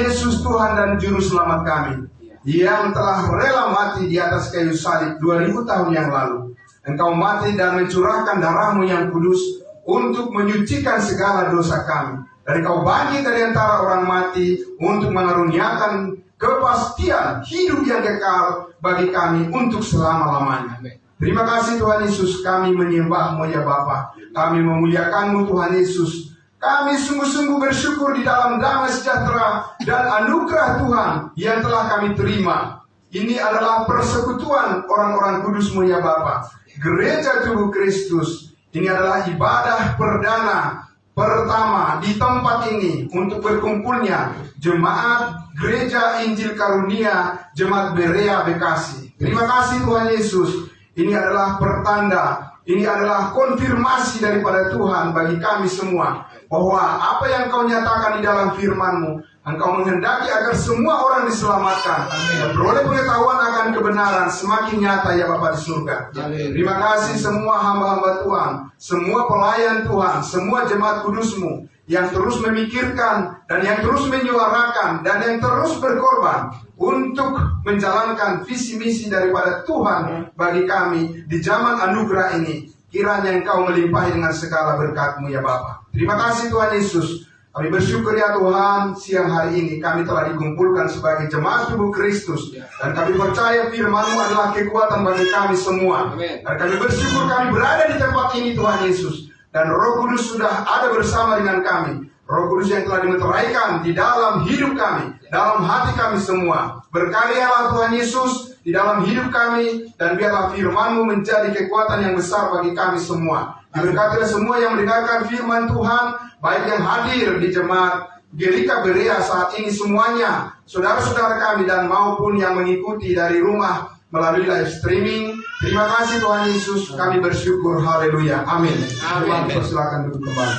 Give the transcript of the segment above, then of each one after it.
Yesus Tuhan dan Juru Selamat kami, yang telah rela mati di atas kayu salib 2000 tahun yang lalu. Engkau mati dan mencurahkan darah-Mu yang kudus untuk menyucikan segala dosa kami. Dan Engkau bangkit dari antara orang mati untuk mengaruniakan kepastian hidup yang kekal bagi kami untuk selama-lamanya. Terima kasih Tuhan Yesus, kami menyembah-Mu ya Bapa. Kami memuliakan-Mu Tuhan Yesus. Kami sungguh-sungguh bersyukur di dalam damai sejahtera dan anugerah Tuhan yang telah kami terima. Ini adalah persekutuan orang-orang kudus-Mu ya Bapa. Gereja Tubuh Kristus. Ini adalah ibadah perdana pertama di tempat ini untuk berkumpulnya jemaat Gereja Injil Karunia Jemaat Berea Bekasi. Terima kasih Tuhan Yesus. Ini adalah pertanda, ini adalah konfirmasi daripada Tuhan bagi kami semua, bahwa apa yang Kau nyatakan di dalam firman-Mu, Engkau menghendaki agar semua orang diselamatkan dan beroleh pengetahuan akan kebenaran semakin nyata ya Bapa di surga. Terima kasih semua hamba-hamba Tuhan, semua pelayan Tuhan, semua jemaat kudus-Mu yang terus memikirkan dan yang terus menyuarakan dan yang terus berkorban untuk menjalankan visi misi daripada Tuhan bagi kami di zaman anugerah ini. Kiranya Engkau melimpahi dengan segala berkat-Mu ya Bapa. Terima kasih Tuhan Yesus. Kami bersyukur ya Tuhan, siang hari ini kami telah dikumpulkan sebagai jemaat tubuh Kristus. Dan kami percaya firman-Mu adalah kekuatan bagi kami semua. Dan kami bersyukur kami berada di tempat ini Tuhan Yesus. Dan Roh Kudus sudah ada bersama dengan kami. Roh Kudus yang telah dimeteraikan di dalam hidup kami, dalam hati kami semua. Berkaryalah Tuhan Yesus di dalam hidup kami, dan biarlah firman-Mu menjadi kekuatan yang besar bagi kami semua. Diberkatilah semua yang mendengarkan firman Tuhan, baik yang hadir di jemaat Gerika Berea saat ini semuanya, saudara-saudara kami, dan maupun yang mengikuti dari rumah melalui live streaming. Terima kasih Tuhan Yesus, kami bersyukur. Haleluya, amin. Tuhan, persilakan duduk kembali.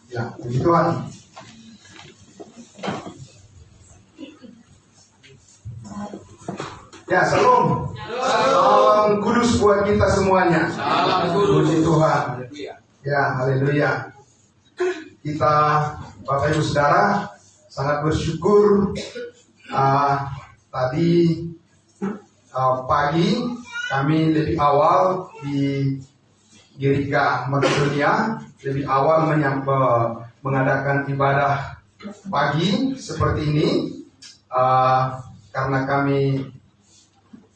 Ya, puji Tuhan. Ya, salam. Salam kudus buat kita semuanya. Salam kudus. Puji Tuhan. Ya, haleluya. Kita, Bapak Ibu Saudara, sangat bersyukur. Tadi pagi kami lebih awal di Gerika Makedonia, lebih awal mengadakan ibadah pagi seperti ini, karena kami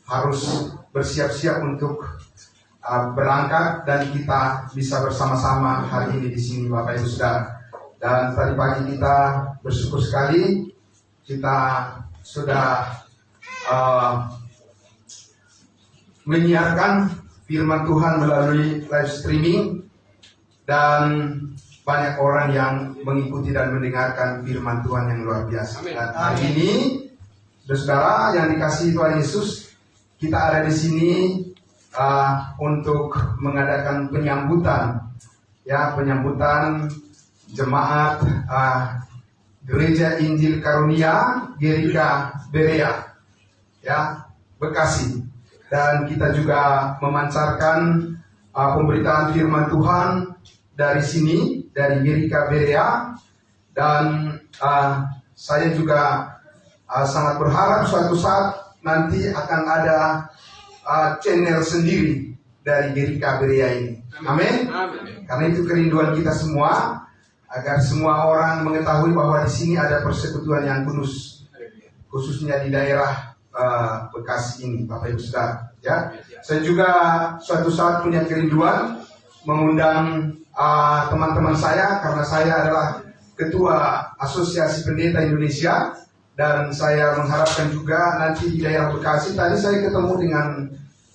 harus bersiap-siap untuk berangkat dan kita bisa bersama-sama hari ini di sini Bapak Ibu Saudara. Dan tadi pagi kita bersyukur sekali kita sudah menyiarkan firman Tuhan melalui live streaming, dan banyak orang yang mengikuti dan mendengarkan firman Tuhan yang luar biasa. Dan hari ini, saudara yang dikasihi Tuhan Yesus, kita ada di sini untuk mengadakan penyambutan, ya, penyambutan jemaat Gereja Injil Karunia Gerika Berea, ya, Bekasi. Dan kita juga memancarkan pemberitaan firman Tuhan dari sini, dari Gerika Berea. Dan saya juga sangat berharap suatu saat nanti akan ada channel sendiri dari Gerika Berea ini. Amin. Karena itu kerinduan kita semua, agar semua orang mengetahui bahwa di sini ada persekutuan yang kudus, khususnya di daerah Bekasi ini, Bapak Ibu Saudara. Ya, saya juga suatu saat punya kerinduan mengundang teman-teman saya, karena saya adalah Ketua Asosiasi Pendeta Indonesia, dan saya mengharapkan juga nanti di daerah Bekasi. Tadi saya ketemu dengan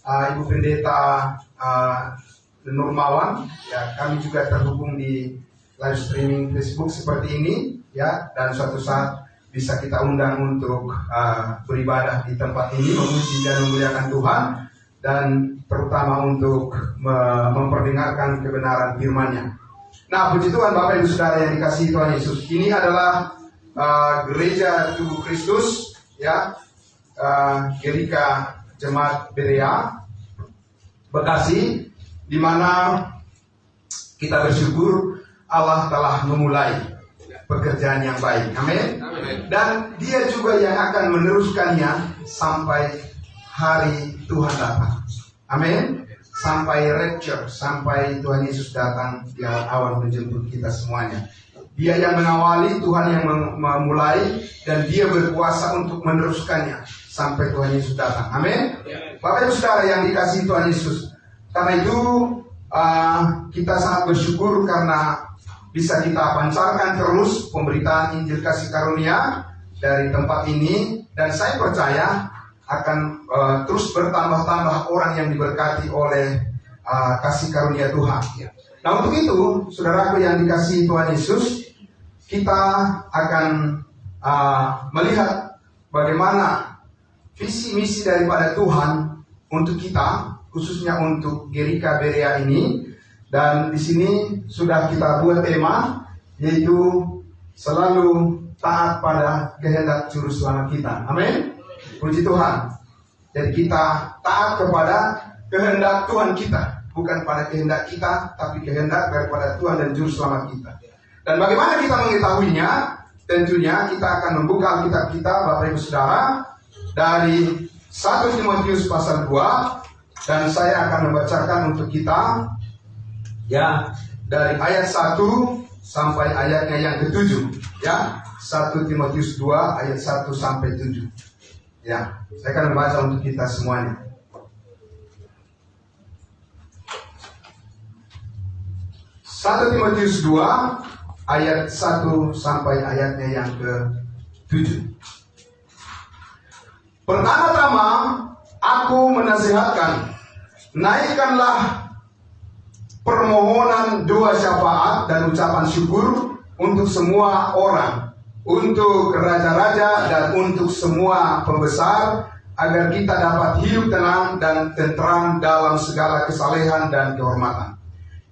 Ibu Pendeta Nurmawan, ya, kami juga terhubung di live streaming Facebook seperti ini, ya, dan suatu saat bisa kita undang untuk beribadah di tempat ini, memuji dan memuliakan Tuhan, dan terutama untuk memperdengarkan kebenaran firman-Nya. Nah, puji Tuhan Bapak Ibu Saudara yang dikasihi Tuhan Yesus. Ini adalah Gereja Tubuh Kristus, ya, Gerika Jemaat Berea Bekasi, di mana kita bersyukur Allah telah memulai. pekerjaan yang baik. Amin. Dan dia juga yang akan meneruskannya sampai hari Tuhan datang. Amin. Sampai rapture, sampai Tuhan Yesus datang di awal menjemput kita semuanya. Dia yang mengawali, Tuhan yang memulai, dan dia berkuasa untuk meneruskannya sampai Tuhan Yesus datang. Amin. Bapak Ibu Saudara yang dikasihi Tuhan Yesus, karena itu kita sangat bersyukur karena bisa kita pancarkan terus pemberitaan Injil kasih karunia dari tempat ini, dan saya percaya akan terus bertambah-tambah orang yang diberkati oleh kasih karunia Tuhan. Nah, untuk itu, saudaraku yang dikasihi Tuhan Yesus, kita akan melihat bagaimana visi misi daripada Tuhan untuk kita, khususnya untuk Gerika Berea ini. Dan di sini sudah kita buat tema, yaitu selalu taat pada kehendak juru selamat kita. Amin. Puji Tuhan. Jadi kita taat kepada kehendak Tuhan kita, bukan pada kehendak kita, tapi kehendak daripada Tuhan dan juru selamat kita. Dan bagaimana kita mengetahuinya? Tentunya kita akan membuka Alkitab kita, Bapak Ibu Saudara, dari 1 Timotius pasal 2, dan saya akan membacakan untuk kita ya dari ayat 1 sampai ayatnya yang ke-7, ya. 1 Timotius 2 ayat 1 sampai 7. Ya, saya akan membaca untuk kita semuanya. Satu Timotius 2 ayat 1 sampai ayatnya yang ke-7. Pertama-tama aku menasihatkan, naikkanlah permohonan doa syafaat dan ucapan syukur untuk semua orang, untuk raja-raja dan untuk semua pembesar, agar kita dapat hidup tenang dan tentram dalam segala kesalehan dan kehormatan.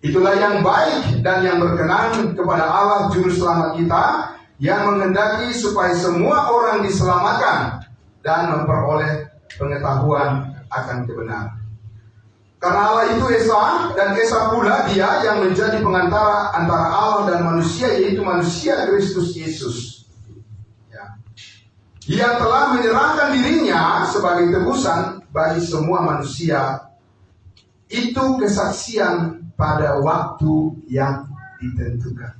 Itulah yang baik dan yang berkenan kepada Allah Juru Selamat kita, yang menghendaki supaya semua orang diselamatkan dan memperoleh pengetahuan akan kebenaran. Karena Allah itu Esa, dan Esa pula Dia yang menjadi pengantara antara Allah dan manusia, yaitu manusia Kristus Yesus, yang telah menyerahkan dirinya sebagai tebusan bagi semua manusia. Itu kesaksian pada waktu yang ditentukan.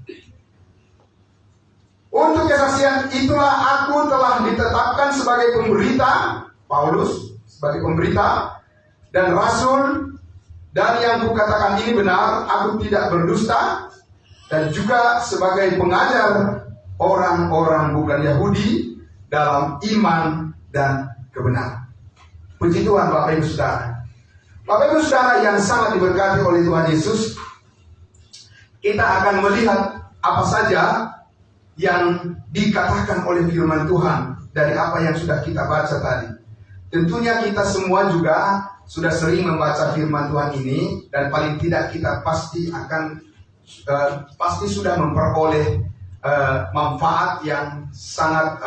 Untuk kesaksian itulah aku telah ditetapkan sebagai pemberita, Paulus sebagai pemberita dan rasul, dan yang kukatakan ini benar, aku tidak berdusta, dan juga sebagai pengajar orang-orang bukan Yahudi dalam iman dan kebenaran. Puji Tuhan, Bapak Ibu Saudara. Bapak Ibu Saudara yang sangat diberkati oleh Tuhan Yesus, kita akan melihat apa saja yang dikatakan oleh firman Tuhan dari apa yang sudah kita baca tadi. Tentunya kita semua juga sudah sering membaca firman Tuhan ini, dan paling tidak kita pasti sudah memperoleh manfaat yang sangat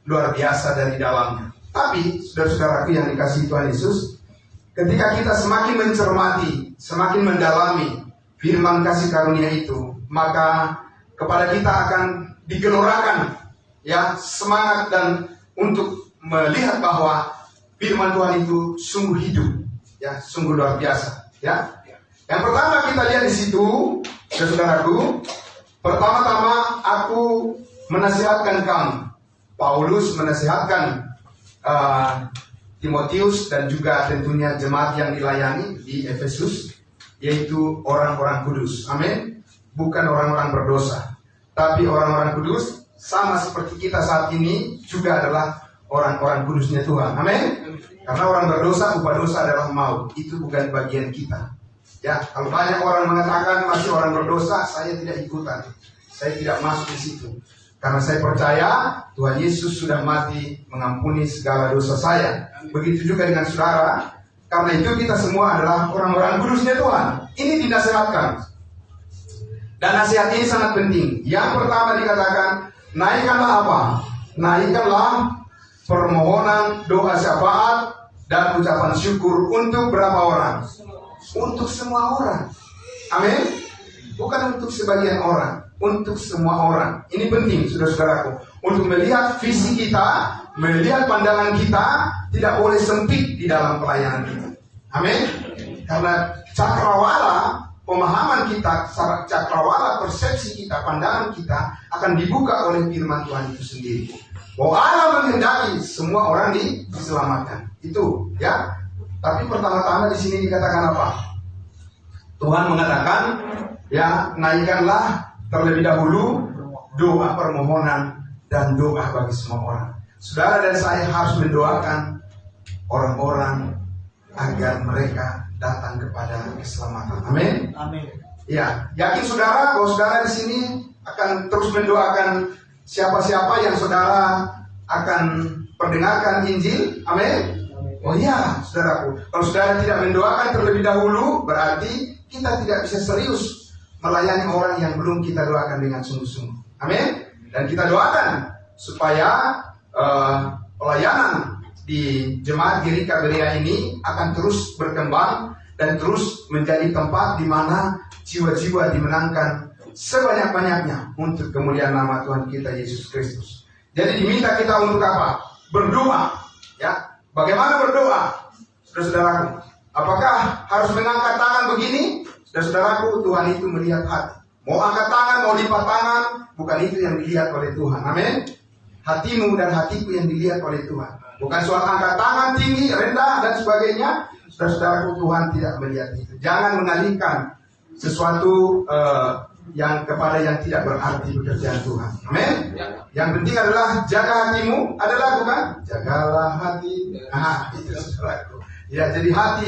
luar biasa dari dalamnya. Tapi saudara-saudaraku yang dikasihi Tuhan Yesus, ketika kita semakin mencermati, semakin mendalami firman kasih karunia itu, maka kepada kita akan digelorakan ya semangat dan untuk melihat bahwa firman Tuhan itu sungguh hidup, ya sungguh luar biasa. Ya, yang pertama kita lihat di situ, saudaraku, pertama-tama aku menasihatkan kamu. Paulus menasihatkan Timotius dan juga tentunya jemaat yang dilayani di Efesus, yaitu orang-orang kudus. Amin. Bukan orang-orang berdosa, tapi orang-orang kudus, sama seperti kita saat ini juga adalah orang-orang kudusnya Tuhan. Amin. Karena orang berdosa, upah dosa adalah maut. Itu bukan bagian kita. Ya, kalau banyak orang mengatakan masih orang berdosa, saya tidak ikutan. Saya tidak masuk di situ. Karena saya percaya Tuhan Yesus sudah mati mengampuni segala dosa saya. Begitu juga dengan saudara. Karena itu kita semua adalah orang-orang kudusnya Tuhan. Ini dinasihatkan. Dan nasihat ini sangat penting. Yang pertama dikatakan, naikkanlah apa? Naikkanlah permohonan doa syafaat dan ucapan syukur untuk berapa orang? Untuk semua orang. Amin. bukan untuk sebagian orang, untuk semua orang. Ini penting, saudara-saudaraku, untuk melihat visi kita, melihat pandangan kita, tidak boleh sempit di dalam pelayanan kita. Amin. Karena cakrawala pemahaman kita, cakrawala persepsi kita, pandangan kita akan dibuka oleh firman Tuhan itu sendiri. Bahwa Allah menghendaki semua orang diselamatkan. Itu, ya. Tapi pertama-tama di sini dikatakan apa? Tuhan mengatakan, ya, naikkanlah terlebih dahulu doa permohonan dan doa bagi semua orang. Saudara dan saya harus mendoakan orang-orang agar mereka datang kepada keselamatan. Amin. Amin. Ya, yakin saudara bahwa saudara di sini akan terus mendoakan siapa-siapa yang saudara akan perdengarkan Injil. Amin. Oh iya, saudaraku. Kalau saudara tidak mendoakan terlebih dahulu, berarti kita tidak bisa serius melayani orang yang belum kita doakan dengan sungguh-sungguh. Amin. Dan kita doakan supaya pelayanan di jemaat Girika Berea ini akan terus berkembang dan terus menjadi tempat di mana jiwa-jiwa dimenangkan sebanyak-banyaknya untuk kemuliaan nama Tuhan kita Yesus Kristus. Jadi diminta kita untuk apa? Berdoa, ya. Bagaimana berdoa? Saudara-saudaraku, apakah harus mengangkat tangan begini? Saudara-saudaraku, Tuhan itu melihat hati. Mau angkat tangan, mau lipat tangan, bukan itu yang dilihat oleh Tuhan. Amin. Hatimu dan hatiku yang dilihat oleh Tuhan. Bukan soal angkat tangan tinggi, rendah, dan sebagainya. Saudara-saudaraku, Tuhan tidak melihat itu. Jangan mengalihkan sesuatu yang kepada yang tidak berarti pekerjaan Tuhan. Amin. Yang penting adalah jaga hatimu, adalah bukan? Jagalah hati. Nah, itu saudaraku. Ya, jadi hati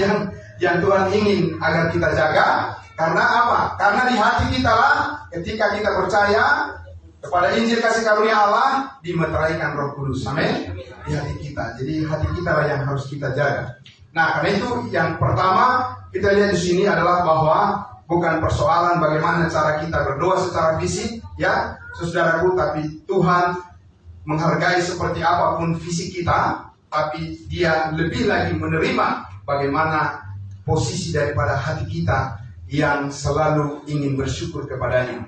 yang Tuhan ingin agar kita jaga. Karena apa? Karena di hati kita lah ketika kita percaya kepada Injil kasih karunia Allah, dimeteraikan Roh Kudus. Amin. Di hati kita. Jadi hati kita lah yang harus kita jaga. Nah, karena itu yang pertama kita lihat di sini adalah bahwa bukan persoalan bagaimana cara kita berdoa secara fisik, ya, saudaraku, tapi Tuhan menghargai seperti apapun fisik kita, tapi Dia lebih lagi menerima bagaimana posisi daripada hati kita yang selalu ingin bersyukur kepadanya.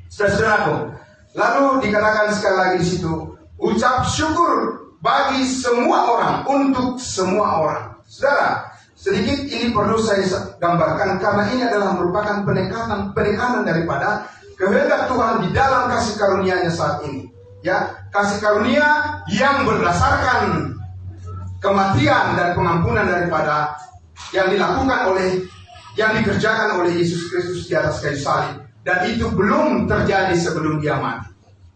Saudaraku, lalu dikatakan sekali lagi di situ, ucap syukur bagi semua orang, untuk semua orang. Saudara, sedikit ini perlu saya gambarkan karena ini adalah merupakan penekanan daripada kehendak Tuhan di dalam kasih karunia-Nya saat ini. Ya, kasih karunia yang berdasarkan kematian dan pengampunan daripada yang dikerjakan oleh Yesus Kristus di atas kayu salib, dan itu belum terjadi sebelum Dia mati.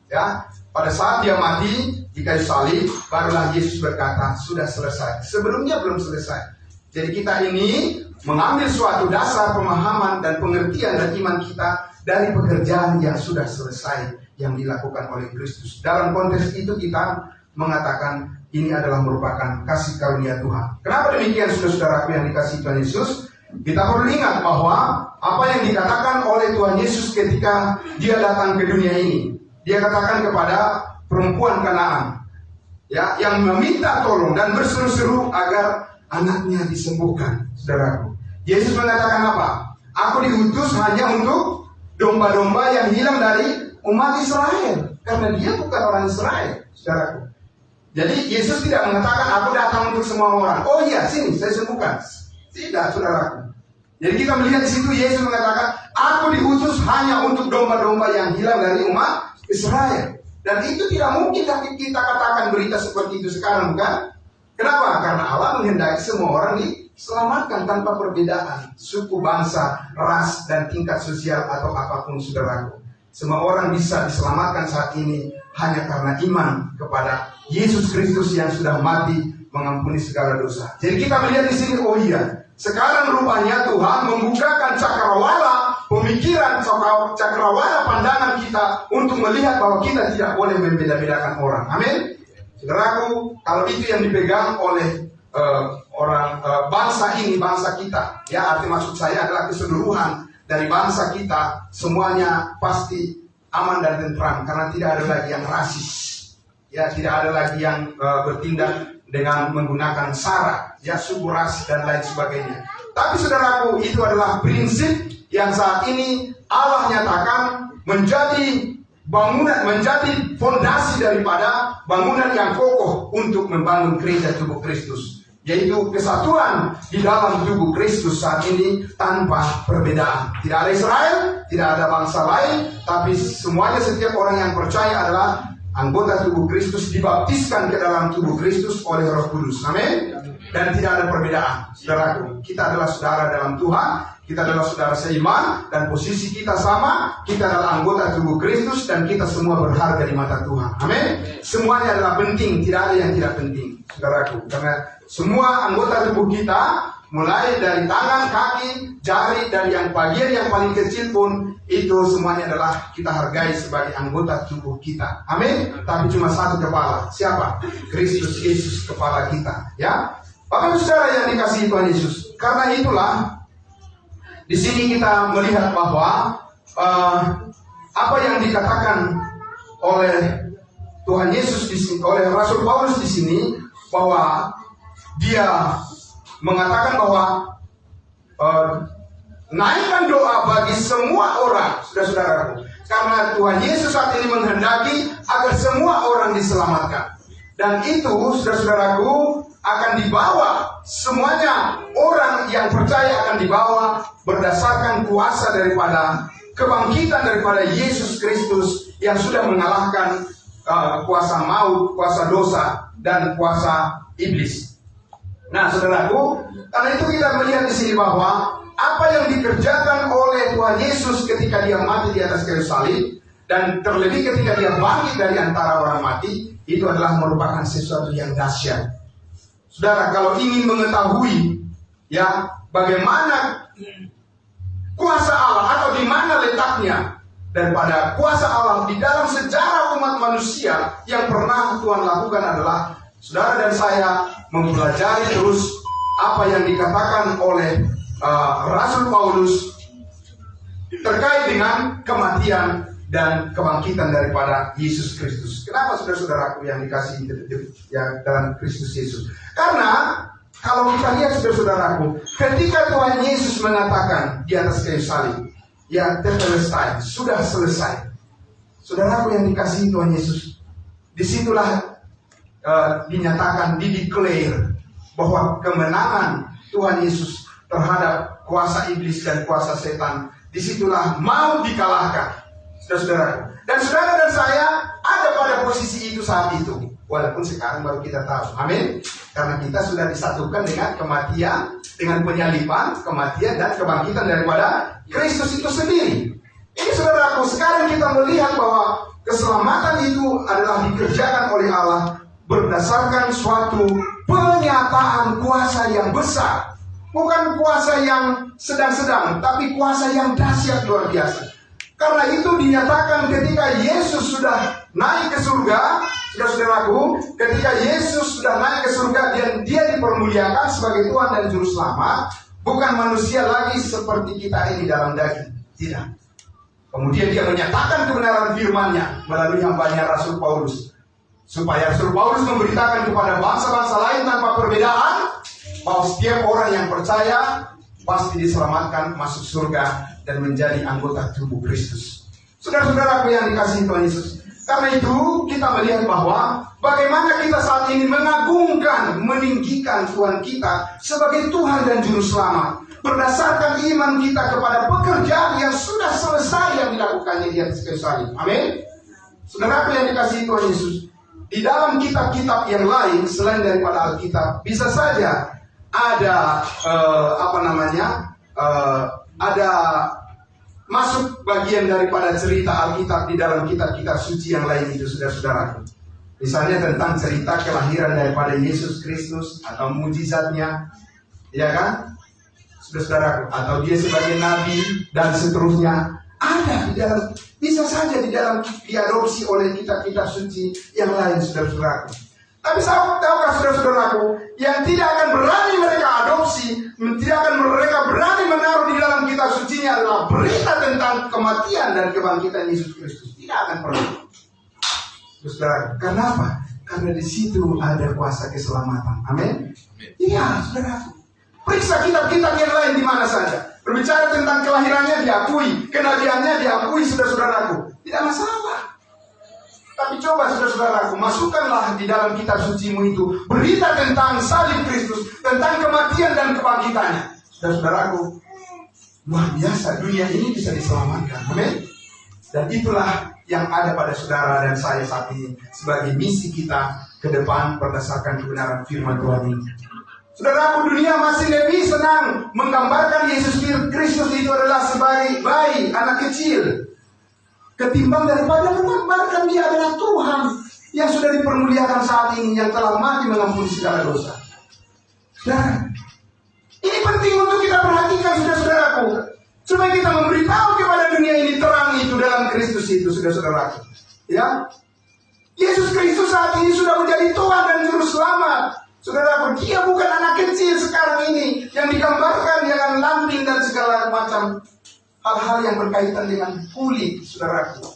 Ya, pada saat Dia mati di kayu salib, barulah Yesus berkata, sudah selesai. Sebelumnya belum selesai. Jadi kita ini mengambil suatu dasar pemahaman dan pengertian dan iman kita dari pekerjaan yang sudah selesai yang dilakukan oleh Kristus. Dalam konteks itu kita mengatakan ini adalah merupakan kasih karunia Tuhan. Kenapa demikian, saudara-saudaraku yang dikasihi Tuhan Yesus? Kita perlu ingat bahwa apa yang dikatakan oleh Tuhan Yesus ketika Dia datang ke dunia ini. Dia katakan kepada perempuan Kanaan, ya, yang meminta tolong dan berseru-seru agar anaknya disembuhkan. Saudaraku, Yesus mengatakan apa? Aku diutus hanya untuk domba-domba yang hilang dari umat Israel, karena Dia bukan orang Israel. Saudaraku, jadi Yesus tidak mengatakan aku datang untuk semua orang. Oh iya, sini saya sembuhkan. Tidak, saudaraku. Jadi kita melihat di situ Yesus mengatakan aku diutus hanya untuk domba-domba yang hilang dari umat Israel. Dan itu tidak mungkin kita katakan berita seperti itu sekarang, kan? Kenapa? Karena Allah menghendaki semua orang diselamatkan tanpa perbedaan suku, bangsa, ras, dan tingkat sosial atau apapun, saudaraku. Semua orang bisa diselamatkan saat ini hanya karena iman kepada Yesus Kristus yang sudah mati mengampuni segala dosa. Jadi kita melihat di sini, oh iya, sekarang rupanya Tuhan membukakan cakrawala pemikiran, cakrawala pandangan kita untuk melihat bahwa kita tidak boleh membeda-bedakan orang. Amin. Saudaraku, kalau itu yang dipegang oleh bangsa ini, bangsa kita, ya, arti maksud saya adalah keseluruhan dari bangsa kita, semuanya pasti aman dan tentram karena tidak ada lagi yang rasis, ya, tidak ada lagi yang bertindak dengan menggunakan sara, ya, suku, ras dan lain sebagainya. Tapi saudaraku, itu adalah prinsip yang saat ini Allah nyatakan menjadi bangunan, menjadi fondasi daripada bangunan yang kokoh untuk membangun gereja tubuh Kristus, yaitu kesatuan di dalam tubuh Kristus saat ini tanpa perbedaan. Tidak ada Israel, tidak ada bangsa lain, tapi semuanya, setiap orang yang percaya adalah anggota tubuh Kristus, dibaptiskan ke dalam tubuh Kristus oleh Roh Kudus. Amin. Dan tidak ada perbedaan, saudaraku. Kita adalah saudara dalam Tuhan, kita adalah saudara seiman, dan posisi kita sama. Kita adalah anggota tubuh Kristus, dan kita semua berharga di mata Tuhan. Amin. Semuanya adalah penting, tidak ada yang tidak penting, saudaraku. Karena semua anggota tubuh kita, mulai dari tangan, kaki, jari, dan yang bagian yang paling kecil pun, itu semuanya adalah kita hargai sebagai anggota tubuh kita. Amin. Tapi cuma satu kepala. Siapa? Kristus Yesus, kepala kita. Ya, Bapak saudara yang dikasihi Tuhan Yesus. Karena itulah di sini kita melihat bahwa apa yang dikatakan oleh Tuhan Yesus di sini, oleh Rasul Paulus di sini, bahwa dia mengatakan bahwa naikkan doa bagi semua orang, saudara-saudaraku, karena Tuhan Yesus saat ini menghendaki agar semua orang diselamatkan. Dan itu, saudara-saudaraku, akan dibawa, semuanya orang yang percaya akan dibawa berdasarkan kuasa daripada kebangkitan daripada Yesus Kristus yang sudah mengalahkan kuasa maut, kuasa dosa, dan kuasa iblis. Nah, saudaraku, karena itu kita melihat di sini bahwa apa yang dikerjakan oleh Tuhan Yesus ketika dia mati di atas kayu salib, dan terlebih ketika dia bangkit dari antara orang mati, itu adalah merupakan sesuatu yang dahsyat. Saudara, kalau ingin mengetahui ya bagaimana kuasa Allah atau di mana letaknya daripada kuasa Allah di dalam sejarah umat manusia, yang pernah Tuhan lakukan adalah saudara dan saya mempelajari terus apa yang dikatakan oleh Rasul Paulus terkait dengan kematian dan kebangkitan daripada Yesus Kristus. Kenapa saudara-saudaraku yang dikasihi ya dalam Kristus Yesus? Karena kalau kita lihat saudara-saudaraku, ketika Tuhan Yesus mengatakan di atas kayu salib, ya tetelestai, sudah selesai. Saudaraku yang dikasihi Tuhan Yesus, disitulah dinyatakan, dideclare bahwa kemenangan Tuhan Yesus terhadap kuasa iblis dan kuasa setan, disitulah mau dikalahkan. Saudara, dan saudara dan saya ada pada posisi itu saat itu, walaupun sekarang baru kita tahu. Amin. Karena kita sudah disatukan dengan kematian, dengan penyaliban, kematian dan kebangkitan daripada Kristus itu sendiri. Ini saudaraku, sekarang kita melihat bahwa keselamatan itu adalah dikerjakan oleh Allah berdasarkan suatu penyataan kuasa yang besar. Bukan kuasa yang sedang-sedang, tapi kuasa yang dahsyat luar biasa. Karena itu dinyatakan ketika Yesus sudah naik ke surga, saudara-saudaraku, ketika Yesus sudah naik ke surga dan dia dipermuliakan sebagai Tuhan dan Juru Selamat, bukan manusia lagi seperti kita ini dalam daging. Tidak. Kemudian dia menyatakan kebenaran firman-Nya melalui hambanya Rasul Paulus, supaya Rasul Paulus memberitakan kepada bangsa-bangsa lain tanpa perbedaan bahwa setiap orang yang percaya pasti diselamatkan, masuk surga, dan menjadi anggota tubuh Kristus. Saudara-saudaraku yang dikasihi Tuhan Yesus, karena itu kita melihat bahwa bagaimana kita saat ini mengagungkan, meninggikan Tuhan kita sebagai Tuhan dan Juru Selamat, berdasarkan iman kita kepada pekerjaan yang sudah selesai yang dilakukannya di atas kayu salib. Amin. Saudaraku yang dikasihi Tuhan Yesus, di dalam kitab-kitab yang lain selain daripada Alkitab, bisa saja ada ada masuk bagian daripada cerita Alkitab di dalam kitab-kitab suci yang lain itu, saudara-saudara. Misalnya tentang cerita kelahiran daripada Yesus Kristus atau mujizatnya, ya kan, saudara-saudara, atau dia sebagai nabi dan seterusnya, ada di dalam, bisa saja di dalam diadopsi oleh kitab-kitab suci yang lain, saudara-saudara. Tapi tahukah saudara-saudaraku, yang tidak akan berani mereka adopsi, tidak akan mereka berani menaruh di dalam kitab sucinya adalah berita tentang kematian dan kebangkitan Yesus Kristus. Tidak akan pernah. Saudara, kenapa? Karena di situ ada kuasa keselamatan. Amin. Iya, saudara. Periksa kitab-kitab yang lain di mana saja. Berbicara tentang kelahirannya diakui, kenabiannya diakui, saudara-saudaraku. Tidak masalah. Tapi coba saudara-saudaraku, masukkanlah di dalam kitab sucimu itu berita tentang salib Kristus, tentang kematian dan kebangkitannya. Saudara-saudaraku, luar biasa, dunia ini bisa diselamatkan. Amin. Dan itulah yang ada pada saudara dan saya saat ini sebagai misi kita ke depan berdasarkan kebenaran firman Tuhan ini. Saudaraku, dunia masih lebih senang menggambarkan Yesus Kristus itu adalah sebagai bayi, anak kecil, ketimbang daripada menggambarkan dia adalah Tuhan yang sudah dipermuliakan saat ini, yang telah mati mengampuni segala dosa. Saudara, ini penting untuk kita perhatikan, saudara-saudaraku, supaya kita memberitahu kepada dunia ini terang itu dalam Kristus itu, saudara-saudaraku. Ya, Yesus Kristus saat ini sudah menjadi Tuhan dan Juru Selamat. Saudaraku, dia bukan anak kecil sekarang ini yang digambarkan dengan lambing dan segala macam hal-hal yang berkaitan dengan kulit, saudaraku.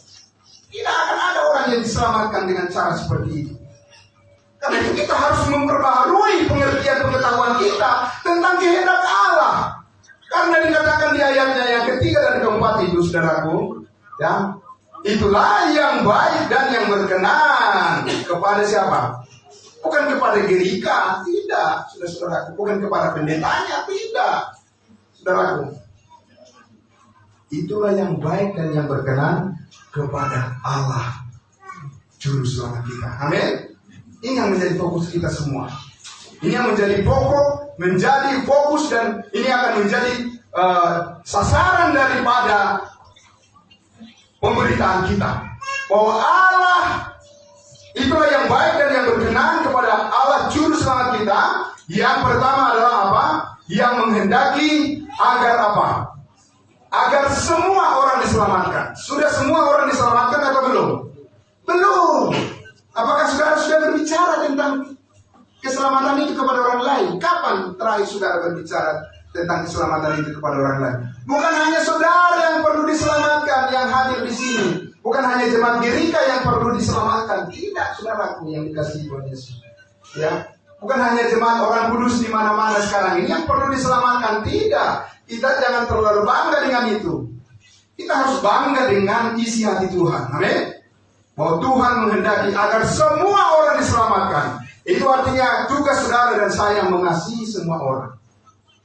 Tidak akan ada orang yang diselamatkan dengan cara seperti itu. Karena itu kita harus memperbaharui pengertian pengetahuan kita tentang kehendak Allah. Karena dikatakan di ayatnya yang ketiga dan keempat itu, saudaraku, ya, itulah yang baik dan yang berkenan kepada siapa? Bukan kepada gerika, tidak, saudara-saudaraku. Bukan kepada pendetanya, tidak, saudaraku. Itulah yang baik dan yang berkenan kepada Allah, Juru Selamat kita. Amin. Ini yang menjadi fokus kita semua. Ini yang menjadi pokok, menjadi fokus, dan ini akan menjadi sasaran daripada pemberitaan kita. Bahwa Allah itulah yang baik dan yang berkenan kepada Allah Juru Selamat kita. Yang pertama adalah apa? Yang menghendaki agar apa? Agar semua orang diselamatkan. Sudah semua orang diselamatkan atau belum? Belum. Apakah saudara sudah berbicara tentang keselamatan itu kepada orang lain? Kapan terakhir saudara berbicara tentang keselamatan itu kepada orang lain? Bukan hanya saudara yang perlu diselamatkan yang hadir di sini. Bukan hanya jemaat Gerika yang perlu diselamatkan. Tidak, saudaraku yang dikasihi Tuhan Yesus. Ya, bukan hanya jemaat orang kudus di mana-mana sekarang ini yang perlu diselamatkan. Tidak. Kita jangan terlalu bangga dengan itu. Kita harus bangga dengan isi hati Tuhan. Amin. Bahwa Tuhan menghendaki agar semua orang diselamatkan. Itu artinya tugas saudara dan saya mengasihi semua orang.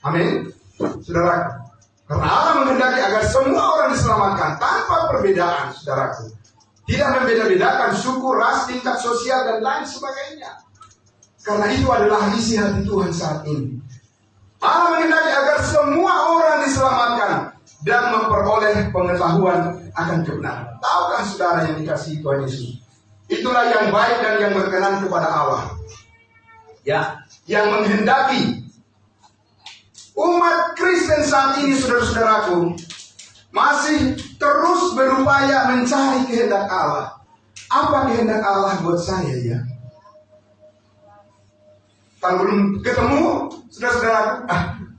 Amin. Saudara, karena Allah menghendaki agar semua orang diselamatkan tanpa perbedaan, saudaraku. Tidak membeda-bedakan suku, ras, tingkat sosial, dan lain sebagainya. Karena itu adalah isi hati Tuhan saat ini. Allah menghendaki agar semua orang diselamatkan dan memperoleh pengetahuan akan kebenaran. Tahukah saudara yang dikasihi Tuhan Yesus? Itulah yang baik dan yang berkenan kepada Allah. Ya, yang menghendaki umat Kristen saat ini, saudara-saudaraku, masih terus berupaya mencari kehendak Allah. Apa kehendak Allah buat saya, ya? Kalau belum ketemu, saudara-saudaraku,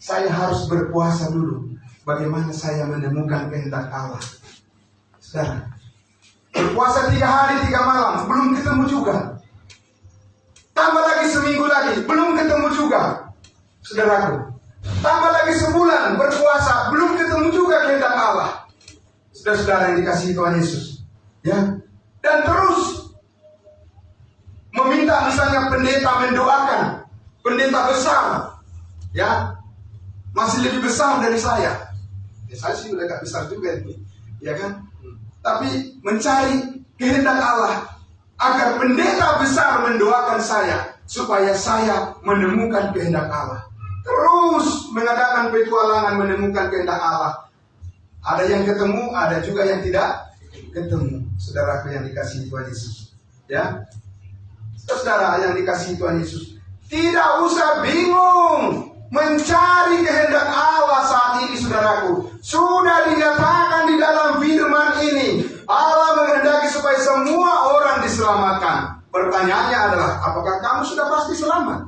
saya harus berpuasa dulu. Bagaimana saya menemukan kehendak Allah? Saudara, berpuasa 3 hari 3 malam, belum ketemu juga. Tambah lagi seminggu lagi, belum ketemu juga, saudaraku. Tambah lagi sebulan berpuasa, belum ketemu juga kehendak Allah. Saudara-saudara yang dikasihi Tuhan Yesus, ya. Dan terus meminta misalnya pendeta mendoakan, pendeta besar, ya, masih lebih besar dari saya. Ya, saya sih udah gak besar juga ini, ya kan? Tapi mencari kehendak Allah agar pendeta besar mendoakan saya supaya saya menemukan kehendak Allah. Terus mengadakan petualangan menemukan kehendak Allah. Ada yang ketemu, ada juga yang tidak ketemu. Saudaraku yang dikasihi Tuhan Yesus, ya. Saudara yang dikasihi Tuhan Yesus, tidak usah bingung mencari kehendak Allah saat ini, saudaraku. Sudah dinyatakan di dalam firman ini, Allah menghendaki supaya semua orang diselamatkan. Pertanyaannya adalah, apakah kamu sudah pasti selamat?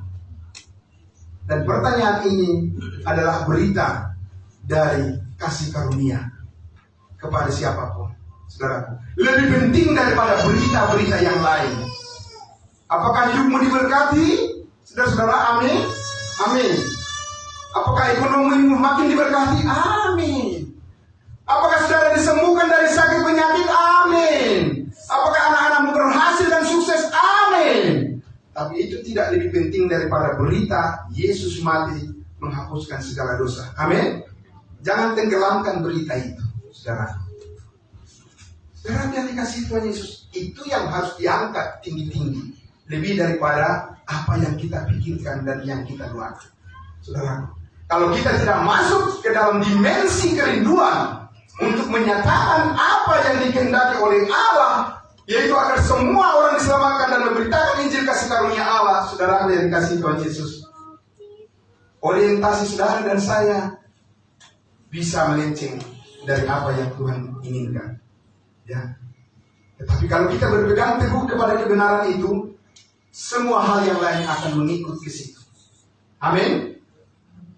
Dan pertanyaan ini adalah berita dari kasih karunia kepada siapapun, saudaraku. Lebih penting daripada berita-berita yang lain. Apakah hidupmu diberkati? Saudara-saudara, amin. Amin. Apa Apakah ekonomimu makin diberkati? Amin. Apakah saudara disembuhkan dari sakit penyakit? Amin. Apakah anak-anakmu berhasil dan sukses? Amin. Tapi itu tidak lebih penting daripada berita Yesus mati menghapuskan segala dosa. Amin. Jangan tenggelamkan berita itu, saudara. Saudara yang dikasih Tuhan Yesus, itu yang harus diangkat tinggi-tinggi. Lebih daripada apa yang kita pikirkan dan yang kita doakan. Saudara, kalau kita tidak masuk ke dalam dimensi kerinduan untuk menyatakan apa yang dikehendaki oleh Allah, yaitu agar semua orang diselamatkan dan memberitakan Injil kasih karunia Allah, saudara yang dikasih Tuhan Yesus, orientasi saudara dan saya bisa melenceng dari apa yang Tuhan inginkan. Ya. Tetapi kalau kita berpegang teguh kepada kebenaran itu, semua hal yang lain akan mengikut ke situ. Amin.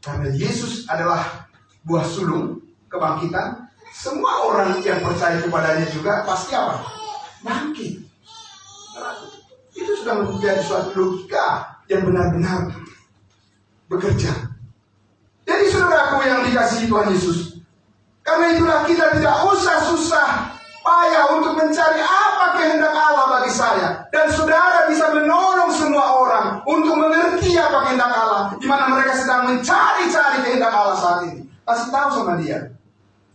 Karena Yesus adalah buah sulung kebangkitan. Semua orang yang percaya kepadanya juga pasti apa? Bangkit. Itu sudah menjadi suatu logika yang benar-benar bekerja. Jadi saudaraku yang dikasihi Tuhan Yesus, karena itulah kita tidak usah susah payah untuk mencari apa kehendak Allah bagi saya. Dan saudara bisa menolong semua orang untuk mengerti apa kehendak Allah, di mana mereka sedang mencari-cari kehendak Allah saat ini. Kasih tahu sama dia,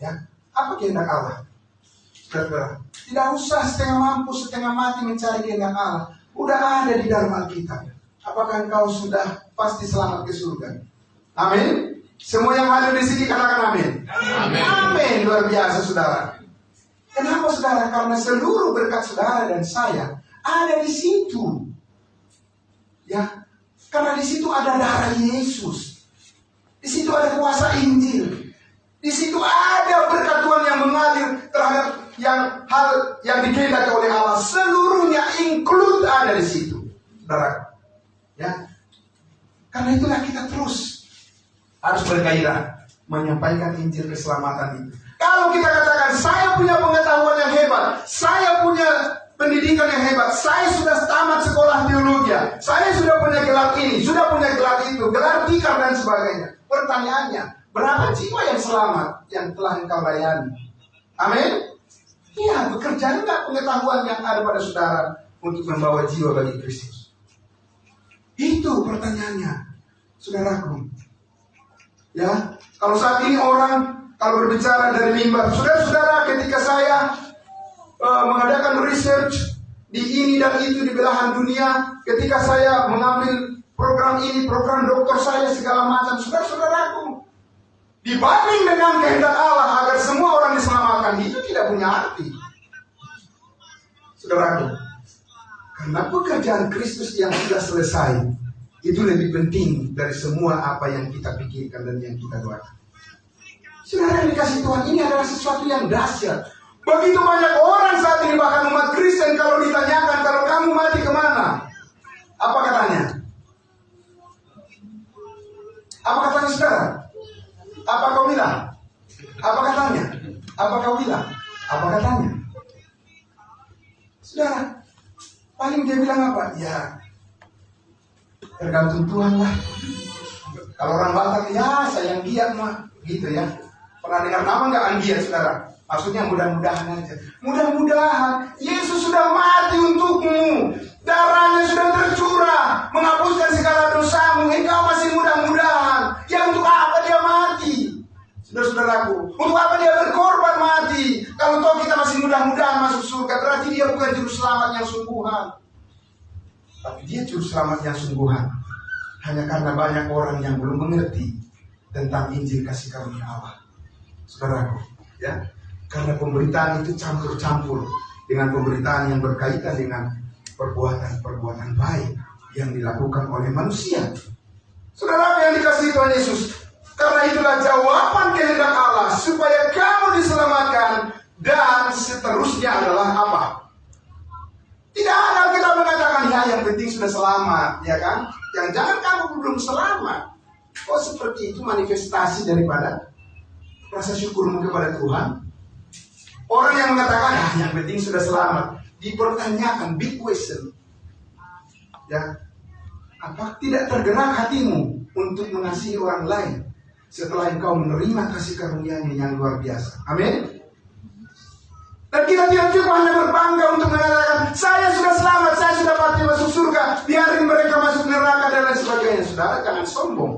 ya, apa kehendak Allah. Saudara, tidak usah setengah mampu, setengah mati mencari kehendak Allah. Udah ada di dalam Alkitab. Apakah engkau sudah pasti selamat ke surga? Amin. Semua yang hadir di sini katakan amin. Amin. Amin. Luar biasa, saudara. Kenapa, saudara? Karena seluruh berkat saudara dan saya ada di situ. Ya, karena di situ ada darah Yesus. Di situ ada kuasa Injil. Di situ ada berkat Tuhan yang mengalir terhadap hal yang dikehendaki oleh Allah. Seluruhnya include ada di situ, saudara. Ya, karena itulah kita terus harus bergairah menyampaikan Injil keselamatan itu. Kalau kita katakan saya punya pengetahuan yang hebat, saya punya pendidikan yang hebat, saya sudah tamat sekolah teologi, saya sudah punya gelar ini, sudah punya gelar itu, gelar tikar dan sebagainya. Pertanyaannya, berapa jiwa yang selamat yang telah engkau layani? Amin. Iya, bekerja enggak pengetahuan yang ada pada saudara untuk membawa jiwa bagi Kristus? Itu pertanyaannya, saudaraku. Ya, kalau saat ini orang kalau berbicara dari mimbar, saudara-saudara, ketika saya mengadakan research di ini dan itu di belahan dunia, ketika saya mengambil program ini, program doktor saya segala macam, saudara-saudaraku, dibanding dengan kehendak Allah agar semua orang diselamatkan, itu tidak punya arti, saudaraku. Karena pekerjaan Kristus yang sudah selesai itu lebih penting dari semua apa yang kita pikirkan dan yang kita doakan. Saudara yang dikasih Tuhan, ini adalah sesuatu yang dahsyat. Begitu banyak orang saat ini, bahkan umat Kristen, kalau ditanyakan, kalau kamu mati kemana? Apa katanya? Apa katanya, saudara? Apa kau bilang? Apa katanya? Apa kau bilang? Apa katanya? Saudara, paling dia bilang apa? Ya, tergantung Tuhan lah. Kalau orang Batak, ya sayang dia mah, gitu ya. Pernah dengar nama nggak Anggia, saudara? Maksudnya mudah-mudahan aja. Mudah-mudahan Yesus sudah mati untukmu, darahnya sudah tercurah, menghapuskan segala dosamu. Engkau masih mudah-mudahan. Ya untuk apa dia mati? Saudara-saudaraku, untuk apa dia berkorban mati? Kalau toh kita masih mudah-mudahan masuk surga, berarti dia bukan juru selamat yang sungguhan. Tapi dia juru selamat yang sungguhan. Hanya karena banyak orang yang belum mengerti tentang Injil kasih karunia Allah. Saudaraku, ya, karena pemberitaan itu campur-campur dengan pemberitaan yang berkaitan dengan perbuatan-perbuatan baik yang dilakukan oleh manusia. Saudara yang dikasihi Tuhan Yesus, karena itulah jawaban kehendak Allah supaya kamu diselamatkan, dan seterusnya adalah apa? Tidak ada kita mengatakan ya yang penting sudah selamat, ya kan? Yang jangan kamu belum selamat. Oh, seperti itu manifestasi daripada rasa syukurmu kepada Tuhan. Orang yang mengatakan yang penting sudah selamat, dipertanyakan, big question. Ya, apa tidak tergerak hatimu untuk mengasihi orang lain? setelah engkau menerima kasih karunia-Nya yang luar biasa. Amin. Dan kita tidak cukup hanya berbangga untuk mengatakan, saya sudah selamat, saya sudah pasti masuk surga, biarin mereka masuk neraka dan lain sebagainya. Saudara, jangan sombong.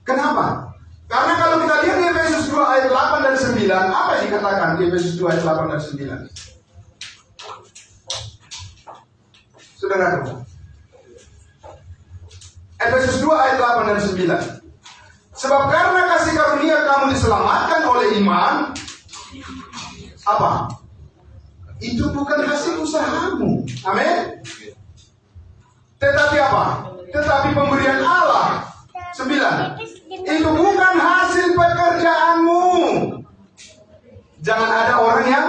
Kenapa? Karena kalau kita lihat di Efesus 2 ayat 8 dan 9, apa yang dikatakan di Efesus 2 ayat 8 dan 9? Saudara, Efesus 2 ayat 8 dan 9. Sebab karena kasih karunia kamu diselamatkan oleh iman. Apa? Itu bukan hasil usahamu. Amin. Tetapi apa? Tetapi pemberian Allah. 9. Itu bukan hasil pekerjaanmu. Jangan ada orang yang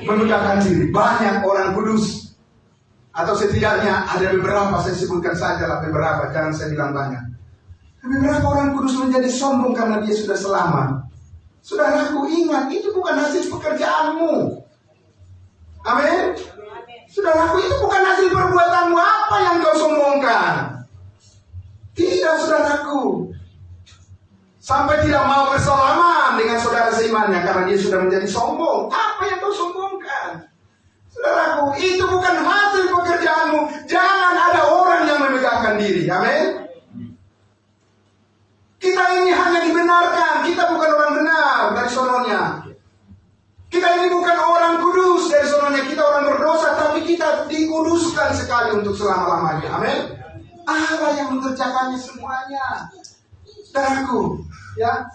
memegahkan diri. Banyak orang kudus, atau setidaknya ada beberapa, saya sebutkan saja lah beberapa, jangan saya bilang banyak. Beberapa orang kudus menjadi sombong karena dia sudah selamat. Saudaraku, ingat, itu bukan hasil pekerjaanmu. Amin. Saudaraku, itu bukan hasil perbuatanmu. Apa yang kau sombongkan? Tidak, saudaraku. Sampai tidak mau bersalaman dengan saudara seimannya karena dia sudah menjadi sombong. Apa yang kau sombongkan? Saudaraku, itu bukan hasil pekerjaanmu. Jangan ada orang yang memegahkan diri. Amin. Kita ini hanya dibenarkan. Kita bukan orang benar dari sononya. Kita ini bukan orang kudus dari sononya. Kita orang berdosa, tapi kita dikuduskan sekali untuk selama-lamanya. Amin. Allah yang mengerjakannya semuanya. Saudaraku, ya,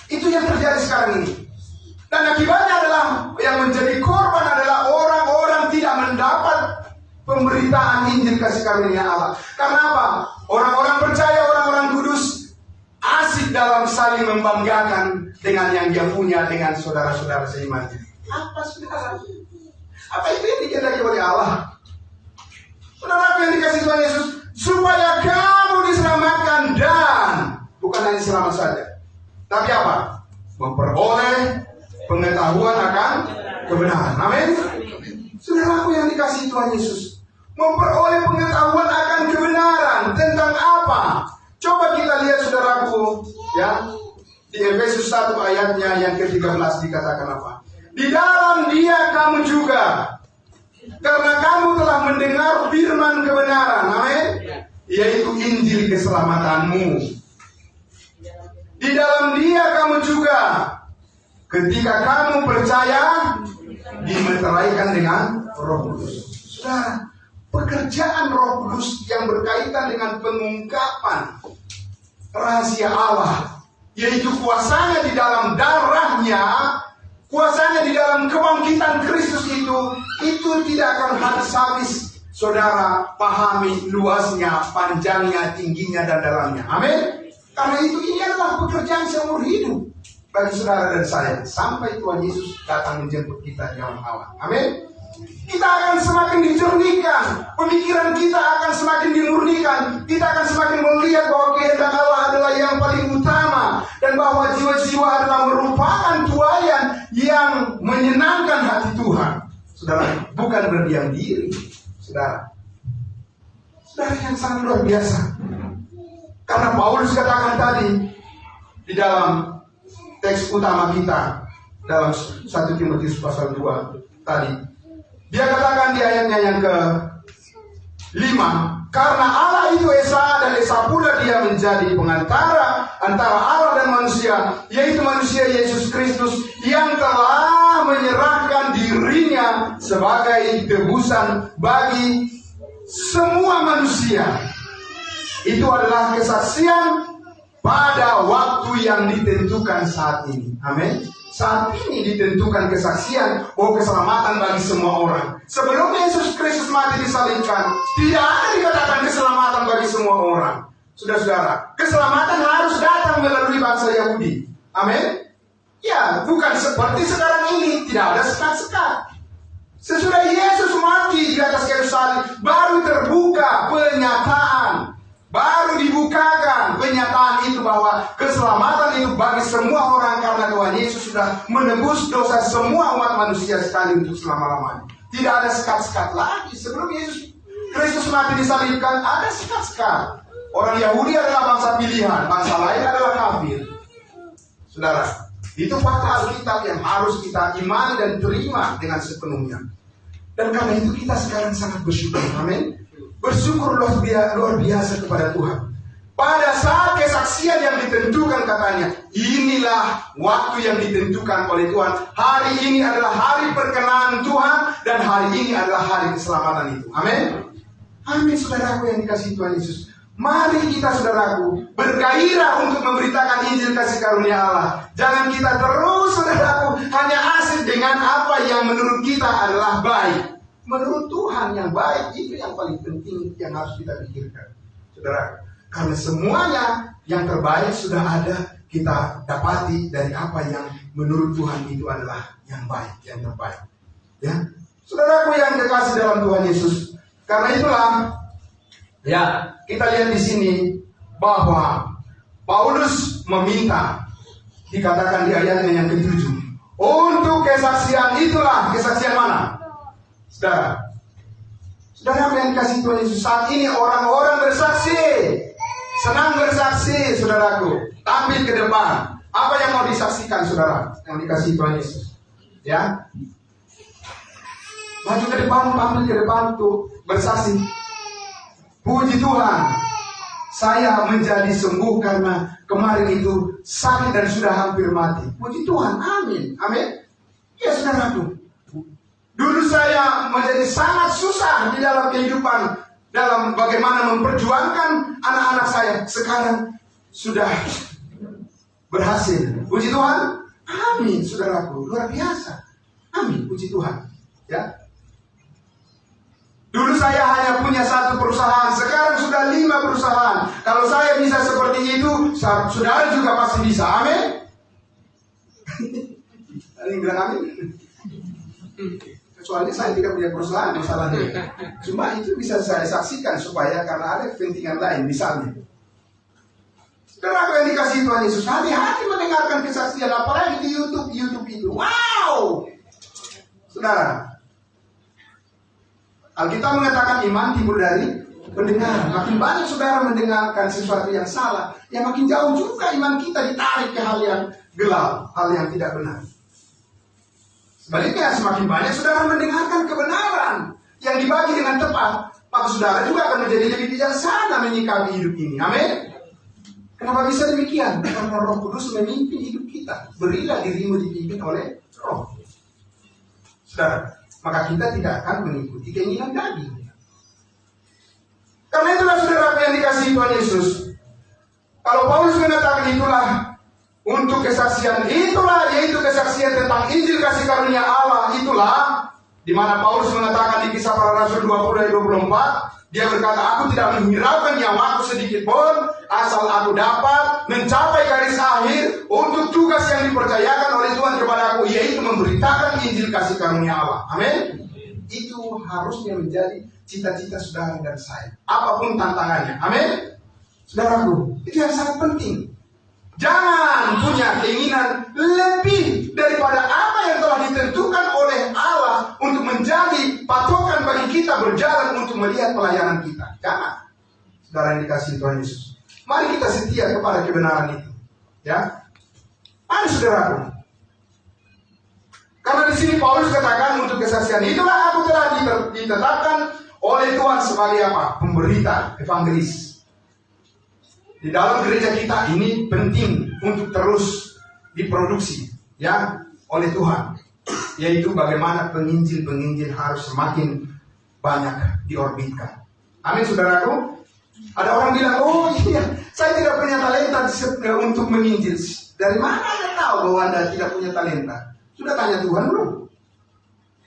itu yang terjadi sekarang ini. Dan akibatnya adalah yang menjadi korban adalah orang-orang tidak mendapat pemberitaan Injil kasih karunia Allah. Karena apa? Orang-orang percaya, orang-orang kudus asik dalam saling membanggakan dengan yang dia punya dengan saudara-saudara seiman. Apa saudara? Apa itu yang dikehendaki oleh Allah? Saudara, apa yang dikasih Tuhan Yesus? Supaya kamu diselamatkan dan bukan hanya selamat saja, tapi apa? Memperoleh pengetahuan akan kebenaran. Amin. Saudaraku yang dikasih Tuhan Yesus, memperoleh pengetahuan akan kebenaran tentang apa? Coba kita lihat saudaraku, ya, di Efesus 1 ayatnya yang ke-13 dikatakan apa? Di dalam Dia kamu juga, karena kamu telah mendengar firman kebenaran, amin, yaitu Injil keselamatanmu. Di dalam Dia kamu juga, ketika kamu percaya, dimeteraikan dengan Roh Kudus. Saudara, pekerjaan Roh Kudus yang berkaitan dengan pengungkapan rahasia Allah, yaitu kuasanya di dalam darahnya, kuasanya di dalam kebangkitan Kristus itu tidak akan habis-habis. Saudara pahami luasnya, panjangnya, tingginya, dan dalamnya. Amin. Karena itu ini adalah pekerjaan seumur hidup bagi saudara dan saya sampai Tuhan Yesus datang menjemput kita di alam awan. Amin. Kita akan semakin dijernihkan, pemikiran kita akan semakin dimurnikan, kita akan semakin melihat bahwa kehendak Allah adalah yang paling utama dan bahwa jiwa-jiwa adalah merupakan tuaian yang menyenangkan hati Tuhan. Saudara, bukan berdiam diri. Saudara yang sangat luar biasa. Karena Paulus katakan tadi di dalam teks utama kita dalam 1 Timotius pasal 2 tadi, dia katakan di ayatnya yang ke-5, karena Allah itu Esa dan Esa pula Dia menjadi pengantara antara Allah dan manusia, yaitu manusia Yesus Kristus yang telah menyerahkan dirinya sebagai tebusan bagi semua manusia. Itu adalah kesaksian pada waktu yang ditentukan saat ini. Amin. Saat ini ditentukan kesaksian bahwa keselamatan bagi semua orang. Sebelum Yesus Kristus mati disalibkan, tidak ada dikatakan keselamatan bagi semua orang. Saudara-saudara, keselamatan harus datang melalui bangsa Yahudi. Amin. Ya, bukan seperti sekarang ini, tidak ada sekat-sekat. Sesudah Yesus mati di atas kayu salib, baru terbuka penyataan. Baru dibukakan penyataan itu bahwa keselamatan itu bagi semua orang karena Tuhan Yesus sudah menebus dosa semua umat manusia sekali untuk selama-lamanya. Tidak ada sekat-sekat lagi. Sebelum Yesus Kristus mati disalibkan, ada sekat-sekat. Orang Yahudi adalah bangsa pilihan, bangsa lain adalah kafir. Saudara, itu fakta Alkitab yang harus kita imani dan terima dengan sepenuhnya. Dan karena itu kita sekarang sangat bersyukur. Amin. Bersyukur luar biasa kepada Tuhan. Pada saat kesaksian yang ditentukan katanya, inilah waktu yang ditentukan oleh Tuhan. Hari ini adalah hari perkenan Tuhan, dan hari ini adalah hari keselamatan itu. Amin. Amin, saudaraku yang dikasihi Tuhan Yesus. Mari kita, saudaraku, bergairah untuk memberitakan Injil kasih karunia Allah. Jangan kita terus, saudaraku, hanya asik dengan apa yang menurut kita adalah baik. Menurut Tuhan yang baik itu yang paling penting yang harus kita pikirkan, saudara. Karena semuanya yang terbaik sudah ada, kita dapati dari apa yang menurut Tuhan itu adalah yang baik, yang terbaik. Ya, saudaraku yang kekasih dalam Tuhan Yesus. Karena itulah, ya, kita lihat di sini bahwa Paulus meminta, dikatakan di ayatnya yang ke-7, untuk kesaksian itulah, kesaksian mana? Saudara yang dikasih Tuhan Yesus, saat ini orang-orang bersaksi, senang bersaksi, saudaraku. Tampil ke depan. Apa yang mau disaksikan, saudara? Yang dikasih Tuhan Yesus, ya, maju ke depan, tampil ke depan tuh bersaksi. Puji Tuhan, saya menjadi sembuh karena kemarin itu sakit dan sudah hampir mati. Puji Tuhan, amin, amin. Ya, saudaraku. Dulu saya menjadi sangat susah di dalam kehidupan, dalam bagaimana memperjuangkan anak-anak saya. Sekarang sudah berhasil. Puji Tuhan. Amin, saudaraku. Luar biasa. Amin, puji Tuhan. Ya. Dulu saya hanya punya 1 perusahaan, sekarang sudah 5 perusahaan. Kalau saya bisa seperti itu, saudara juga pasti bisa. Amin. Ada yang bilang amin? Soalnya saya tidak punya perusahaan masalahnya. Cuma itu bisa saya saksikan supaya karena ada kepentingan lain misalnya. Saudara yang dikasih Tuhan Yesus, hati-hati mendengarkan kesaksian, apalagi di YouTube itu. Wow, saudara. Alkitab mengatakan iman timbul dari pendengaran. Makin banyak saudara mendengarkan sesuatu yang salah, ya makin jauh juga iman kita ditarik ke hal yang gelap, hal yang tidak benar. Sebaliknya, semakin banyak saudara mendengarkan kebenaran yang dibagi dengan tepat, maka saudara juga akan menjadi lebih bijaksana menyikapi hidup ini. Amin. Kenapa bisa demikian? Karena Roh Kudus memimpin hidup kita. Berilah dirimu dipimpin oleh Roh. Saudara, maka kita tidak akan mengikuti keinginan daging. Karena itulah saudara yang dikasihi Tuhan Yesus. Kalau Paulus mengatakan itulah, untuk kesaksian itulah, yaitu kesaksian tentang Injil kasih karunia Allah itulah, di mana Paulus mengatakan di Kisah Para Rasul 20 ayat 24, dia berkata, aku tidak menghiraukan nyawaku sedikit pun, asal aku dapat mencapai garis akhir untuk tugas yang dipercayakan oleh Tuhan kepadaku, yaitu memberitakan Injil kasih karunia Allah. Amin. Itu harusnya menjadi cita-cita saudara dan saya, apapun tantangannya. Amin. Saudaraku, itu yang sangat penting. Jangan punya keinginan lebih daripada apa yang telah ditentukan oleh Allah untuk menjadi patokan bagi kita berjalan untuk melihat pelayanan kita. Jangan. Saudara yang dikasihi Tuhan Yesus, mari kita setia kepada kebenaran itu. Ya, mari saudaraku. Karena di sini Paulus katakan untuk kesaksian itulah aku telah ditetapkan oleh Tuhan sebagai apa? Pemberita, evangelis. Di dalam gereja kita ini penting untuk terus diproduksi, ya, oleh Tuhan. Yaitu bagaimana penginjil-penginjil harus semakin banyak diorbitkan. Amin, saudaraku. Ada orang bilang, oh iya, saya tidak punya talenta untuk menginjil. Dari mana Anda tahu bahwa Anda tidak punya talenta? Sudah tanya Tuhan belum?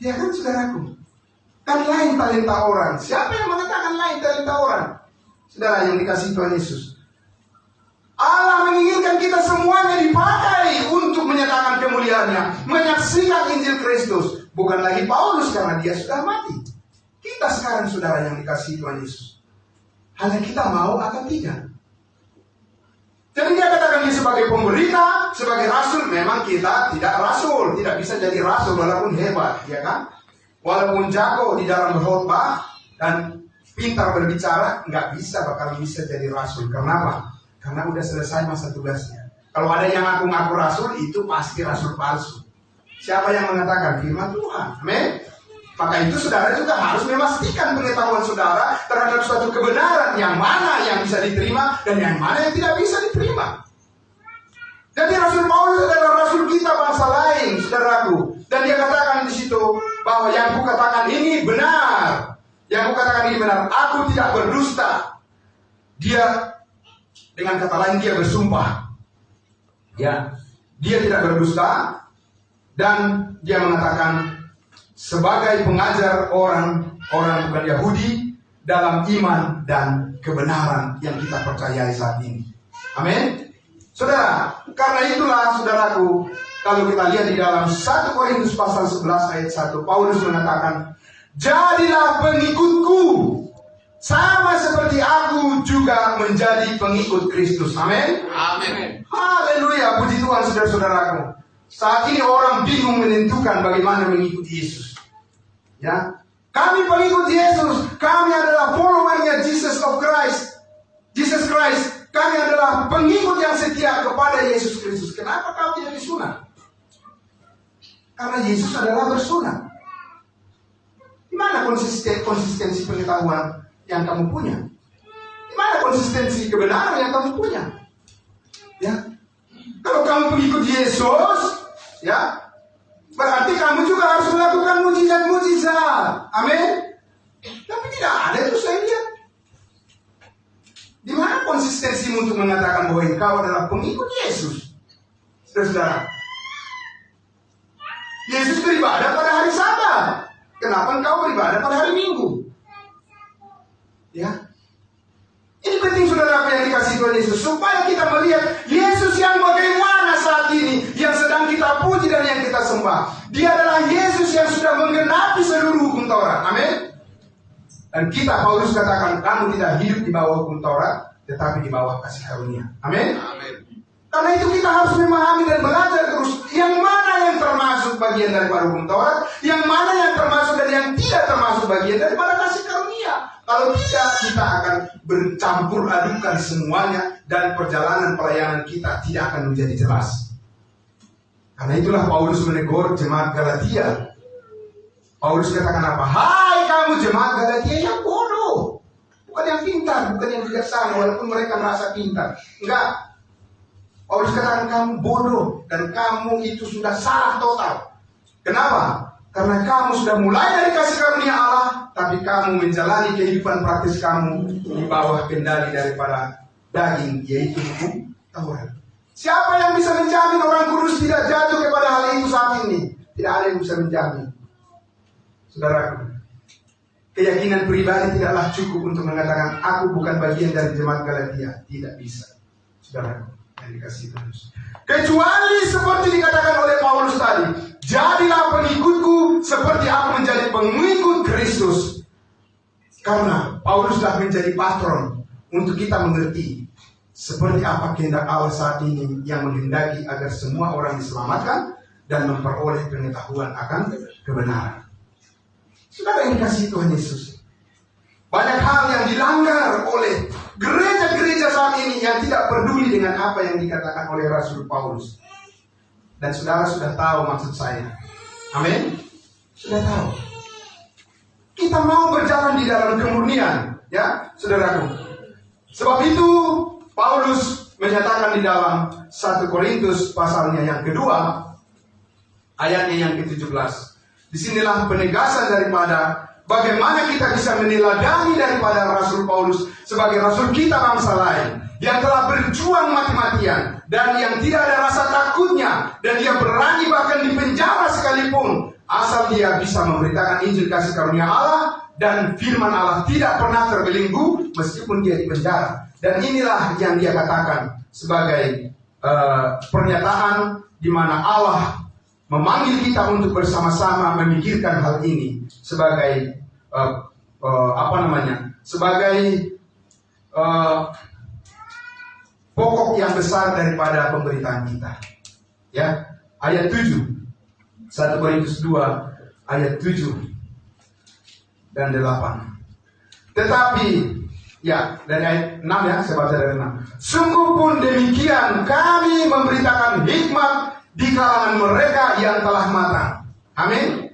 Ya kan, saudaraku. Kan lain talenta orang. Siapa yang mengatakan lain talenta orang? Saudara yang dikasihi Tuhan Yesus, Allah menginginkan kita semuanya dipakai untuk menyatakan kemuliaannya, menyaksikan Injil Kristus. Bukan lagi Paulus karena dia sudah mati. Kita sekarang saudara yang dikasihi Tuhan Yesus, hanya kita mau atau tidak. Jadi dia katakan dia sebagai pemberita, sebagai rasul. Memang kita tidak rasul, tidak bisa jadi rasul walaupun hebat, ya kan? Walaupun jago di dalam berkhotbah dan pintar berbicara, nggak bakal bisa jadi rasul. Kenapa? Karena udah selesai masa tugasnya. Kalau ada yang ngaku-ngaku rasul, itu pasti rasul palsu. Siapa yang mengatakan? Firman Tuhan. Amin. Maka itu saudara juga harus memastikan pengetahuan saudara terhadap suatu kebenaran yang mana yang bisa diterima dan yang mana yang tidak bisa diterima. Jadi Rasul Paulus adalah rasul kita bangsa lain, saudaraku. Dan dia katakan di situ bahwa yang kukatakan ini benar. Yang kukatakan ini benar. Aku tidak berdusta. Dia dengan kata lain dia bersumpah. Ya, dia tidak berdusta dan dia mengatakan sebagai pengajar orang bukan Yahudi dalam iman dan kebenaran yang kita percayai saat ini. Amin. Saudara, karena itulah saudaraku, kalau kita lihat di dalam 1 Korintus pasal 11 ayat 1, Paulus mengatakan, jadilah pengikutku, sama seperti aku juga menjadi pengikut Kristus. Amin. Amin. Haleluya, puji Tuhan saudara-saudaraku. Saat ini orang bingung menentukan bagaimana mengikuti Yesus. Ya, kami pengikut Yesus, kami adalah followernya Jesus Christ. Kami adalah pengikut yang setia kepada Yesus Kristus. Kenapa kau tidak disunat? Karena Yesus adalah bersunat. Di mana konsistensi pengetahuan yang kamu punya? Di mana konsistensi kebenaran yang kamu punya? Ya, kalau kamu pengikut Yesus, ya, berarti kamu juga harus melakukan mujizat-mujizat. Amin. Tapi tidak ada itu saya lihat. Di mana konsistensimu untuk mengatakan bahwa engkau adalah pengikut Yesus? Saudara, Yesus beribadah pada hari Sabat. Kenapa engkau beribadah pada hari Minggu? Ya, ini penting saudara yang dikasih Tuhan Yesus, supaya kita melihat Yesus yang bagaimana saat ini, yang sedang kita puji dan yang kita sembah. Dia adalah Yesus yang sudah menggenapi seluruh hukum Taurat. Amin. Dan kita, Paulus katakan, kamu tidak hidup di bawah hukum Taurat, tetapi di bawah kasih karunia. Amin. Karena itu kita harus memahami dan belajar terus yang mana yang termasuk bagian daripada hukum Taurat, yang mana yang termasuk dan yang tidak termasuk bagian daripada kasih karunia. Kalau tidak, kita akan bercampur adukan semuanya dan perjalanan pelayanan kita tidak akan menjadi jelas. Karena itulah Paulus menegur jemaat Galatia. Paulus katakan apa? Hai kamu jemaat Galatia yang bodoh. Bukan yang pintar, bukan yang bijaksana, walaupun mereka merasa pintar. Enggak. Paulus katakan kamu bodoh dan kamu itu sudah salah total. Kenapa? Karena kamu sudah mulai dari kasih karunia Allah, tapi kamu menjalani kehidupan praktis kamu di bawah kendali daripada daging, yaitu hukum Taurat. Siapa yang bisa menjamin orang kudus tidak jatuh kepada hal itu saat ini? Tidak ada yang bisa menjamin. Saudaraku, keyakinan pribadi tidaklah cukup untuk mengatakan aku bukan bagian dari jemaat Galatia. Tidak bisa, saudaraku yang dikasihi Tuhan. Kecuali seperti dikatakan oleh Paulus tadi, jadilah pengikutku seperti aku menjadi pengikut Kristus. Karena Paulus sudah menjadi patron untuk kita mengerti seperti apa kehendak Allah saat ini yang menghendaki agar semua orang diselamatkan dan memperoleh pengetahuan akan kebenaran. Saudara yang dikasihi Tuhan Yesus, banyak hal yang dilanggar oleh gereja-gereja saat ini yang tidak peduli dengan apa yang dikatakan oleh Rasul Paulus. Dan saudara sudah tahu maksud saya. Amin. Sudah tahu. Kita mau berjalan di dalam kemurnian, ya, saudaraku. Sebab itu Paulus menyatakan di dalam 1 Korintus pasalnya yang kedua, ayatnya yang ke-17. Disinilah penegasan daripada bagaimana kita bisa meneladani daripada Rasul Paulus sebagai Rasul kita bangsa lain yang telah berjuang mati-matian dan yang tidak ada rasa takutnya dan dia berani bahkan di penjara sekalipun asal dia bisa memberitakan Injil kasih karunia Allah dan firman Allah tidak pernah terbelenggu meskipun dia di penjara. Dan inilah yang dia katakan sebagai pernyataan di mana Allah memanggil kita untuk bersama-sama memikirkan hal ini sebagai sebagai pokok yang besar daripada pemberitaan kita. Ya, ayat 7, 1 Korintus 2 ayat 7 dan 8. Tetapi, ya, dari ayat 6 ya, saya baca dari 6. Sungguh pun demikian kami memberitakan hikmat di kalangan mereka yang telah matang. Amin.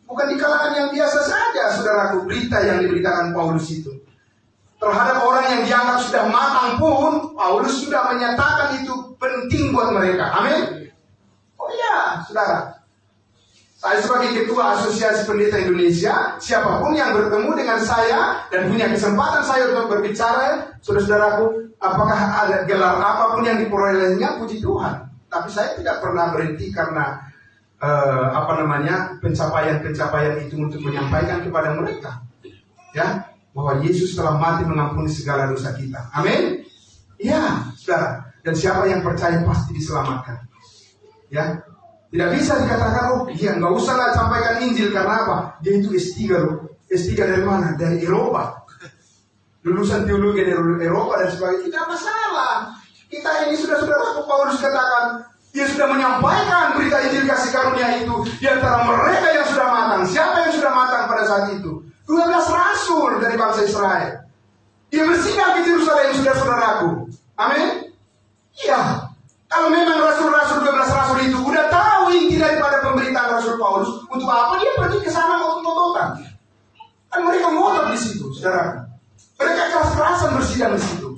Bukan di kalangan yang biasa saja, saudaraku, berita yang diberitakan Paulus itu. Terhadap orang yang dianggap sudah matang pun, Paulus sudah menyatakan itu penting buat mereka. Amin. Oh iya, saudara. Saya sebagai ketua Asosiasi Pendeta Indonesia, siapapun yang bertemu dengan saya dan punya kesempatan saya untuk berbicara, saudara-saudaraku, apakah ada gelar apapun yang diperolehnya, puji Tuhan. Tapi saya tidak pernah berhenti karena pencapaian-pencapaian itu untuk menyampaikan kepada mereka, ya, bahwa Yesus telah mati mengampuni segala dosa kita. Amin. Ya, saudara. Dan siapa yang percaya pasti diselamatkan. Ya. Tidak bisa dikatakan, oh iya nggak usahlah sampaikan Injil, karena apa? Dia itu S3 loh. S3 dari mana? Dari Eropa. Lulusan teologi dari Eropa dan sebagainya. Tidak masalah. Kita ini sudah Paulus katakan, dia sudah menyampaikan berita Injil kasih karunia itu di antara mereka yang sudah matang. Siapa yang sudah matang pada saat itu? 12 rasul dari bangsa Israel. Dia bersinggah ke Yerusalem, saudara-saudaraku. Amin. Iya. Kalau memang rasul-rasul 12 rasul itu udah tahu inti daripada pemberitaan Rasul Paulus, untuk apa dia pergi ke sana ngotot-ngototan? Kan mereka ngotot di situ, saudara. Mereka keras-kerasan bersidang di situ.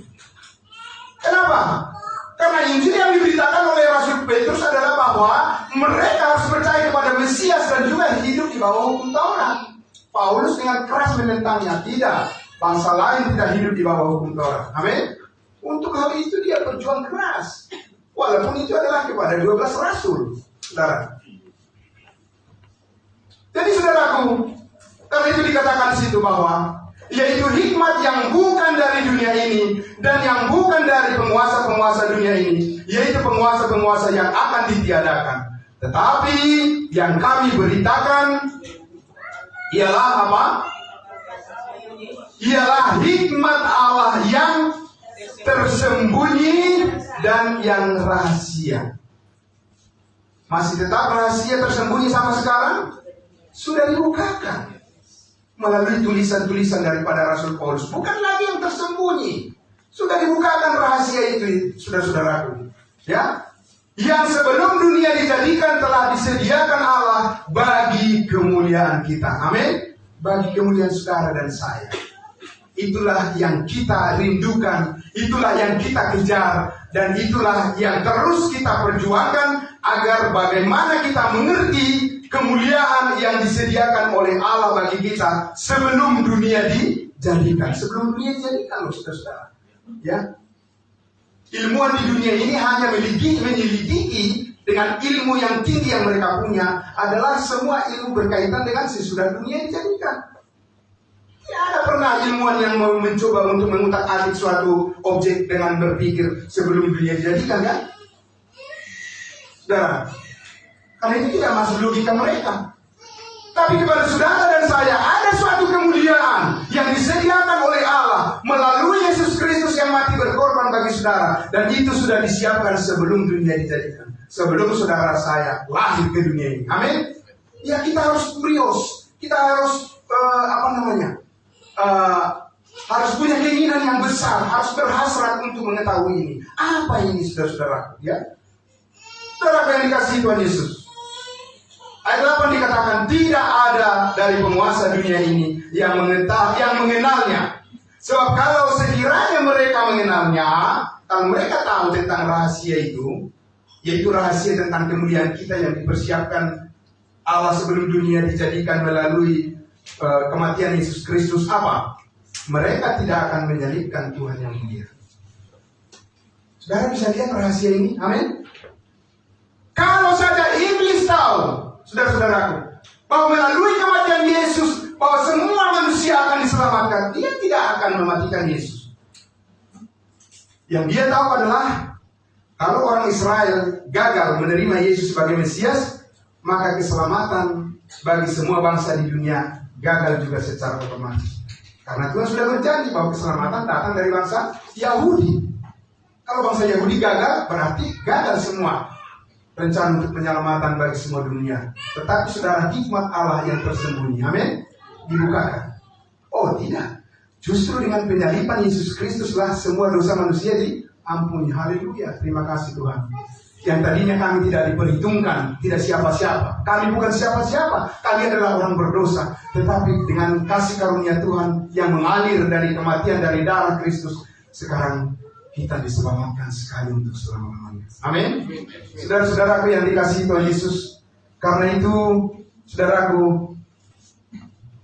Kenapa? Karena Injil yang diberitakan oleh Rasul Petrus adalah bahwa mereka harus percaya kepada Mesias dan juga hidup di bawah hukum Taurat. Paulus dengan keras menentangnya. Tidak, bangsa lain tidak hidup di bawah hukum Taurat. Amin. Untuk hal itu dia berjuang keras. Walaupun itu adalah kepada 12 rasul, saudara. Jadi saudaraku, karena itu dikatakan di situ bahwa yaitu hikmat yang bukan dari dunia ini dan yang bukan dari penguasa-penguasa dunia ini, yaitu penguasa-penguasa yang akan ditiadakan. Tetapi yang kami beritakan ialah apa? Ialah hikmat Allah yang tersembunyi dan yang rahasia. Masih tetap rahasia tersembunyi sama sekarang? Sudah dibukakan melalui tulisan-tulisan daripada Rasul Paulus. Bukan lagi yang tersembunyi. Sudah dibukakan rahasia itu, saudara-saudaraku. Ya, yang sebelum dunia dijadikan telah disediakan Allah bagi kemuliaan kita. Amin. Bagi kemuliaan saudara dan saya. Itulah yang kita rindukan, itulah yang kita kejar, dan itulah yang terus kita perjuangkan agar bagaimana kita mengerti kemuliaan yang disediakan oleh Allah bagi kita sebelum dunia dijadikan. Sebelum dunia dijadikan, loh saudara-saudara. Ya, ilmuwan di dunia ini hanya menyelidiki dengan ilmu yang tinggi yang mereka punya adalah semua ilmu berkaitan dengan sesudah dunia dijadikan. Tidak ada pernah ilmuwan yang mencoba untuk mengutak-atik suatu objek dengan berpikir sebelum dunia dijadikan, kan? Saudara, karena itu tidak masuk logika mereka. Tapi kepada saudara dan saya ada suatu kemuliaan yang disediakan oleh Allah melalui Yesus Kristus yang mati berkorban bagi saudara, dan itu sudah disiapkan sebelum dunia dijadikan. Sebelum saudara saya lahir ke dunia ini. Amin. Ya, kita harus curious, kita harus harus punya keinginan yang besar, harus berhasrat untuk mengetahui ini. Apa ini, saudara-saudara? Ya, saudara yang dikasihi Tuhan Yesus. Ayat 8 dikatakan tidak ada dari penguasa dunia ini yang mengenalnya. Sebab kalau sekiranya mereka mengenalnya, kalau mereka tahu tentang rahasia itu, yaitu rahasia tentang kemuliaan kita yang dipersiapkan Allah sebelum dunia dijadikan melalui kematian Yesus Kristus, apa? Mereka tidak akan menyalibkan Tuhan yang mulia. Saudara bisa lihat rahasia ini, amin? Kalau saja iblis tahu, saudara-saudaraku, bahwa melalui kematian Yesus, bahwa semua manusia akan diselamatkan, dia tidak akan mematikan Yesus. Yang dia tahu adalah, kalau orang Israel gagal menerima Yesus sebagai Mesias, maka keselamatan bagi semua bangsa di dunia gagal juga secara otomatis. Karena Tuhan sudah berjanji bahwa keselamatan datang dari bangsa Yahudi. Kalau bangsa Yahudi gagal, berarti gagal semua rencana untuk penyelamatan bagi semua dunia. Tetapi saudara, hikmat Allah yang tersembunyi, amin, dibukakan. Oh tidak, Justru dengan penyaliban Yesus Kristuslah semua dosa manusia diampuni. Haleluya, terima kasih Tuhan. Yang tadinya kami tidak diperhitungkan, tidak siapa-siapa. Kami bukan siapa-siapa, kami adalah orang berdosa. Tetapi dengan kasih karunia Tuhan yang mengalir dari kematian dari darah Kristus, sekarang kita diselamatkan sekali untuk selama-lamanya. Amin. Saudara-saudaraku yang dikasihi Tuhan Yesus, karena itu saudaraku,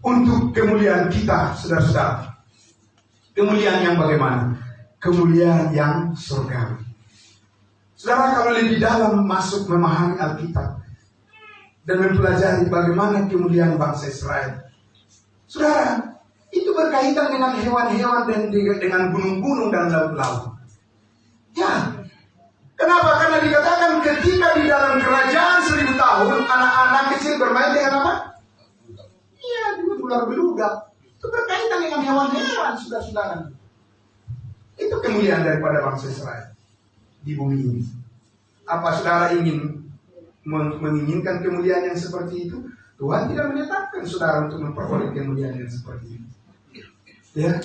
untuk kemuliaan kita, saudara-saudara, kemuliaan yang bagaimana? Kemuliaan yang surgawi. Saudara, kalau lebih dalam masuk memahami Alkitab dan mempelajari bagaimana kemuliaan bangsa Israel, saudara, itu berkaitan dengan hewan-hewan dan dengan gunung-gunung dan laut-laut. Ya, kenapa? Karena dikatakan ketika di dalam kerajaan 1000 tahun, anak-anak kecil bermain dengan apa? Iya, dengan ular beludak. Itu berkaitan dengan hewan-hewan, saudara-saudara. Itu kemuliaan daripada bangsa Israel di bumi ini. Apa saudara ingin menginginkan kemuliaan yang seperti itu? Tuhan tidak menetapkan saudara untuk memperoleh kemuliaan yang seperti itu. Ya.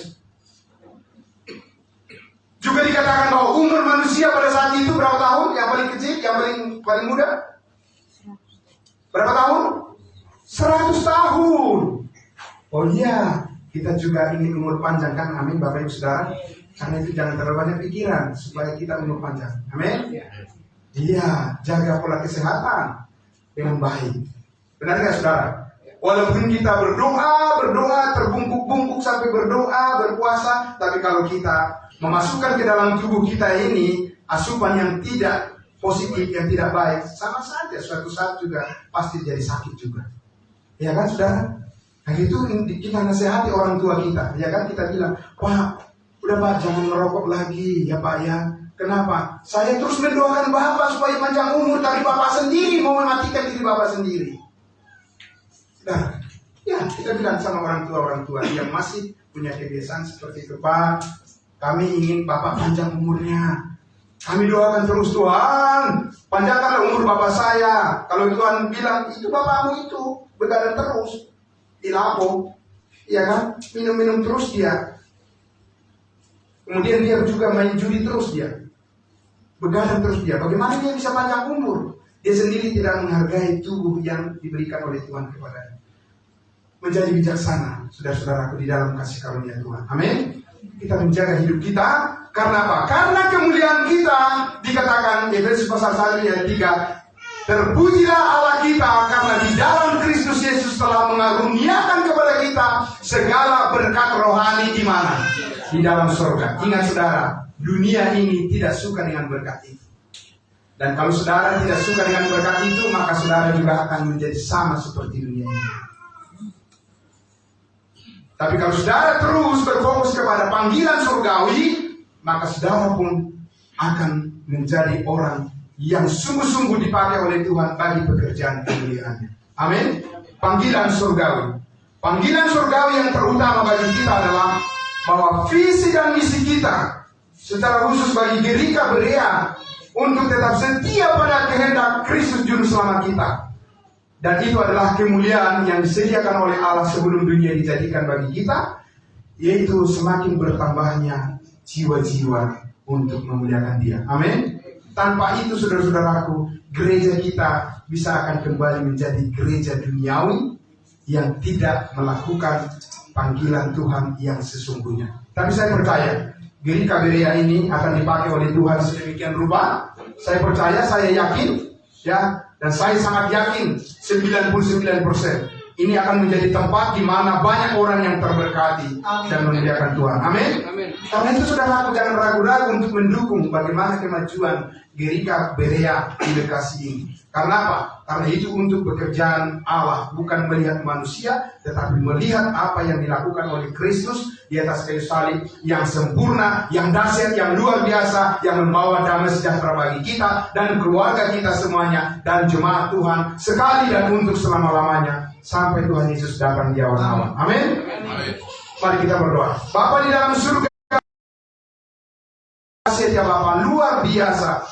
Juga dikatakan bahwa umur manusia pada saat itu berapa tahun? Yang paling kecil, yang paling muda? Berapa tahun? 100 tahun. Oh iya, kita juga ingin umur panjang kan? Amin, Bapak Ibu Saudara. Karena itu jangan terlalu banyak pikiran supaya kita umur panjang. Amin. Iya, jaga pola kesehatan dengan baik. Benar nggak saudara? Walaupun kita berdoa, terbungkuk-bungkuk sampai berdoa, berpuasa, tapi kalau kita memasukkan ke dalam tubuh kita ini asupan yang tidak positif, yang tidak baik, sama saja suatu saat juga pasti jadi sakit juga. Ya kan saudara? Nah itu kita nasihati orang tua kita. Ya kan, kita bilang, Pak, udah Pak, jangan merokok lagi ya Pak ya. Kenapa? Saya terus mendoakan Bapak supaya panjang umur, tapi Bapak sendiri mau mematikan diri Bapak sendiri. Nah, ya kita bilang sama orang tua yang masih punya kebiasaan seperti itu, Pak, kami ingin Bapak panjang umurnya. Kami doakan terus, Tuhan, panjangkanlah umur Bapak saya. Kalau Tuhan bilang, itu Bapakmu itu begadang terus di labo, ya kan, minum-minum terus dia. Kemudian dia juga main judi terus dia, begadang terus dia. Bagaimana dia bisa panjang umur? Dia sendiri tidak menghargai tubuh yang diberikan oleh Tuhan kepadanya. Menjadi bijaksana, saudara-saudaraku, di dalam kasih karunia Tuhan. Amin. Kita menjaga hidup kita. Karena apa? Karena kemuliaan kita, dikatakan Efesus pasal 1 ayat 3. Terpujilah Allah kita karena di dalam Kristus Yesus telah mengaruniakan kepada kita segala berkat rohani di mana? Di dalam surga. Ingat saudara, dunia ini tidak suka dengan berkat itu. Dan kalau saudara tidak suka dengan berkat itu, maka saudara juga akan menjadi sama seperti dunia ini. Tapi kalau saudara terus berfokus kepada panggilan surgawi, maka saudara pun akan menjadi orang yang sungguh-sungguh dipakai oleh Tuhan bagi pekerjaan kemuliaannya. Amin. Panggilan surgawi. Panggilan surgawi yang terutama bagi kita adalah bahwa visi dan misi kita secara khusus bagi Gerika Berea untuk tetap setia pada kehendak Kristus Juru Selamat kita. Dan itu adalah kemuliaan yang disediakan oleh Allah sebelum dunia dijadikan bagi kita, yaitu semakin bertambahnya jiwa-jiwa untuk memuliakan Dia. Amin. Tanpa itu, saudara-saudaraku, gereja kita bisa akan kembali menjadi gereja duniawi yang tidak melakukan panggilan Tuhan yang sesungguhnya. Tapi saya percaya Gerika Berea ini akan dipakai oleh Tuhan sedemikian rupa. Saya percaya, saya yakin, ya, dan saya sangat yakin 99% ini akan menjadi tempat di mana banyak orang yang terberkati. Amin. Dan memuliakan Tuhan. Amin. Amin. Karena itu saudara, jangan ragu-ragu untuk mendukung bagaimana kemajuan Gerika Berea di Bekasi ini. Karena apa? Karena itu untuk pekerjaan Allah, bukan melihat manusia, tetapi melihat apa yang dilakukan oleh Kristus di atas kayu salib, yang sempurna, yang dahsyat, yang luar biasa, yang membawa damai sejahtera bagi kita dan keluarga kita semuanya dan jemaat Tuhan sekali dan untuk selama-lamanya sampai Tuhan Yesus datang di awan-awan. Amin. Mari kita berdoa. Bapa di dalam surga, kasih ya Bapa, luar biasa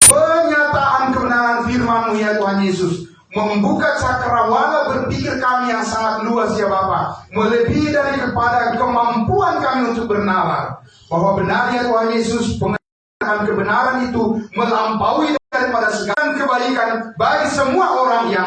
penyataan kebenaran firman-Mu ya Tuhan Yesus membuka cakrawala berpikir kami yang sangat luas ya Bapa, melebihi daripada kemampuan kami untuk bernalar. Bahwa benarnya Tuhan Yesus, kebenaran itu melampaui daripada segala kebaikan bagi semua orang yang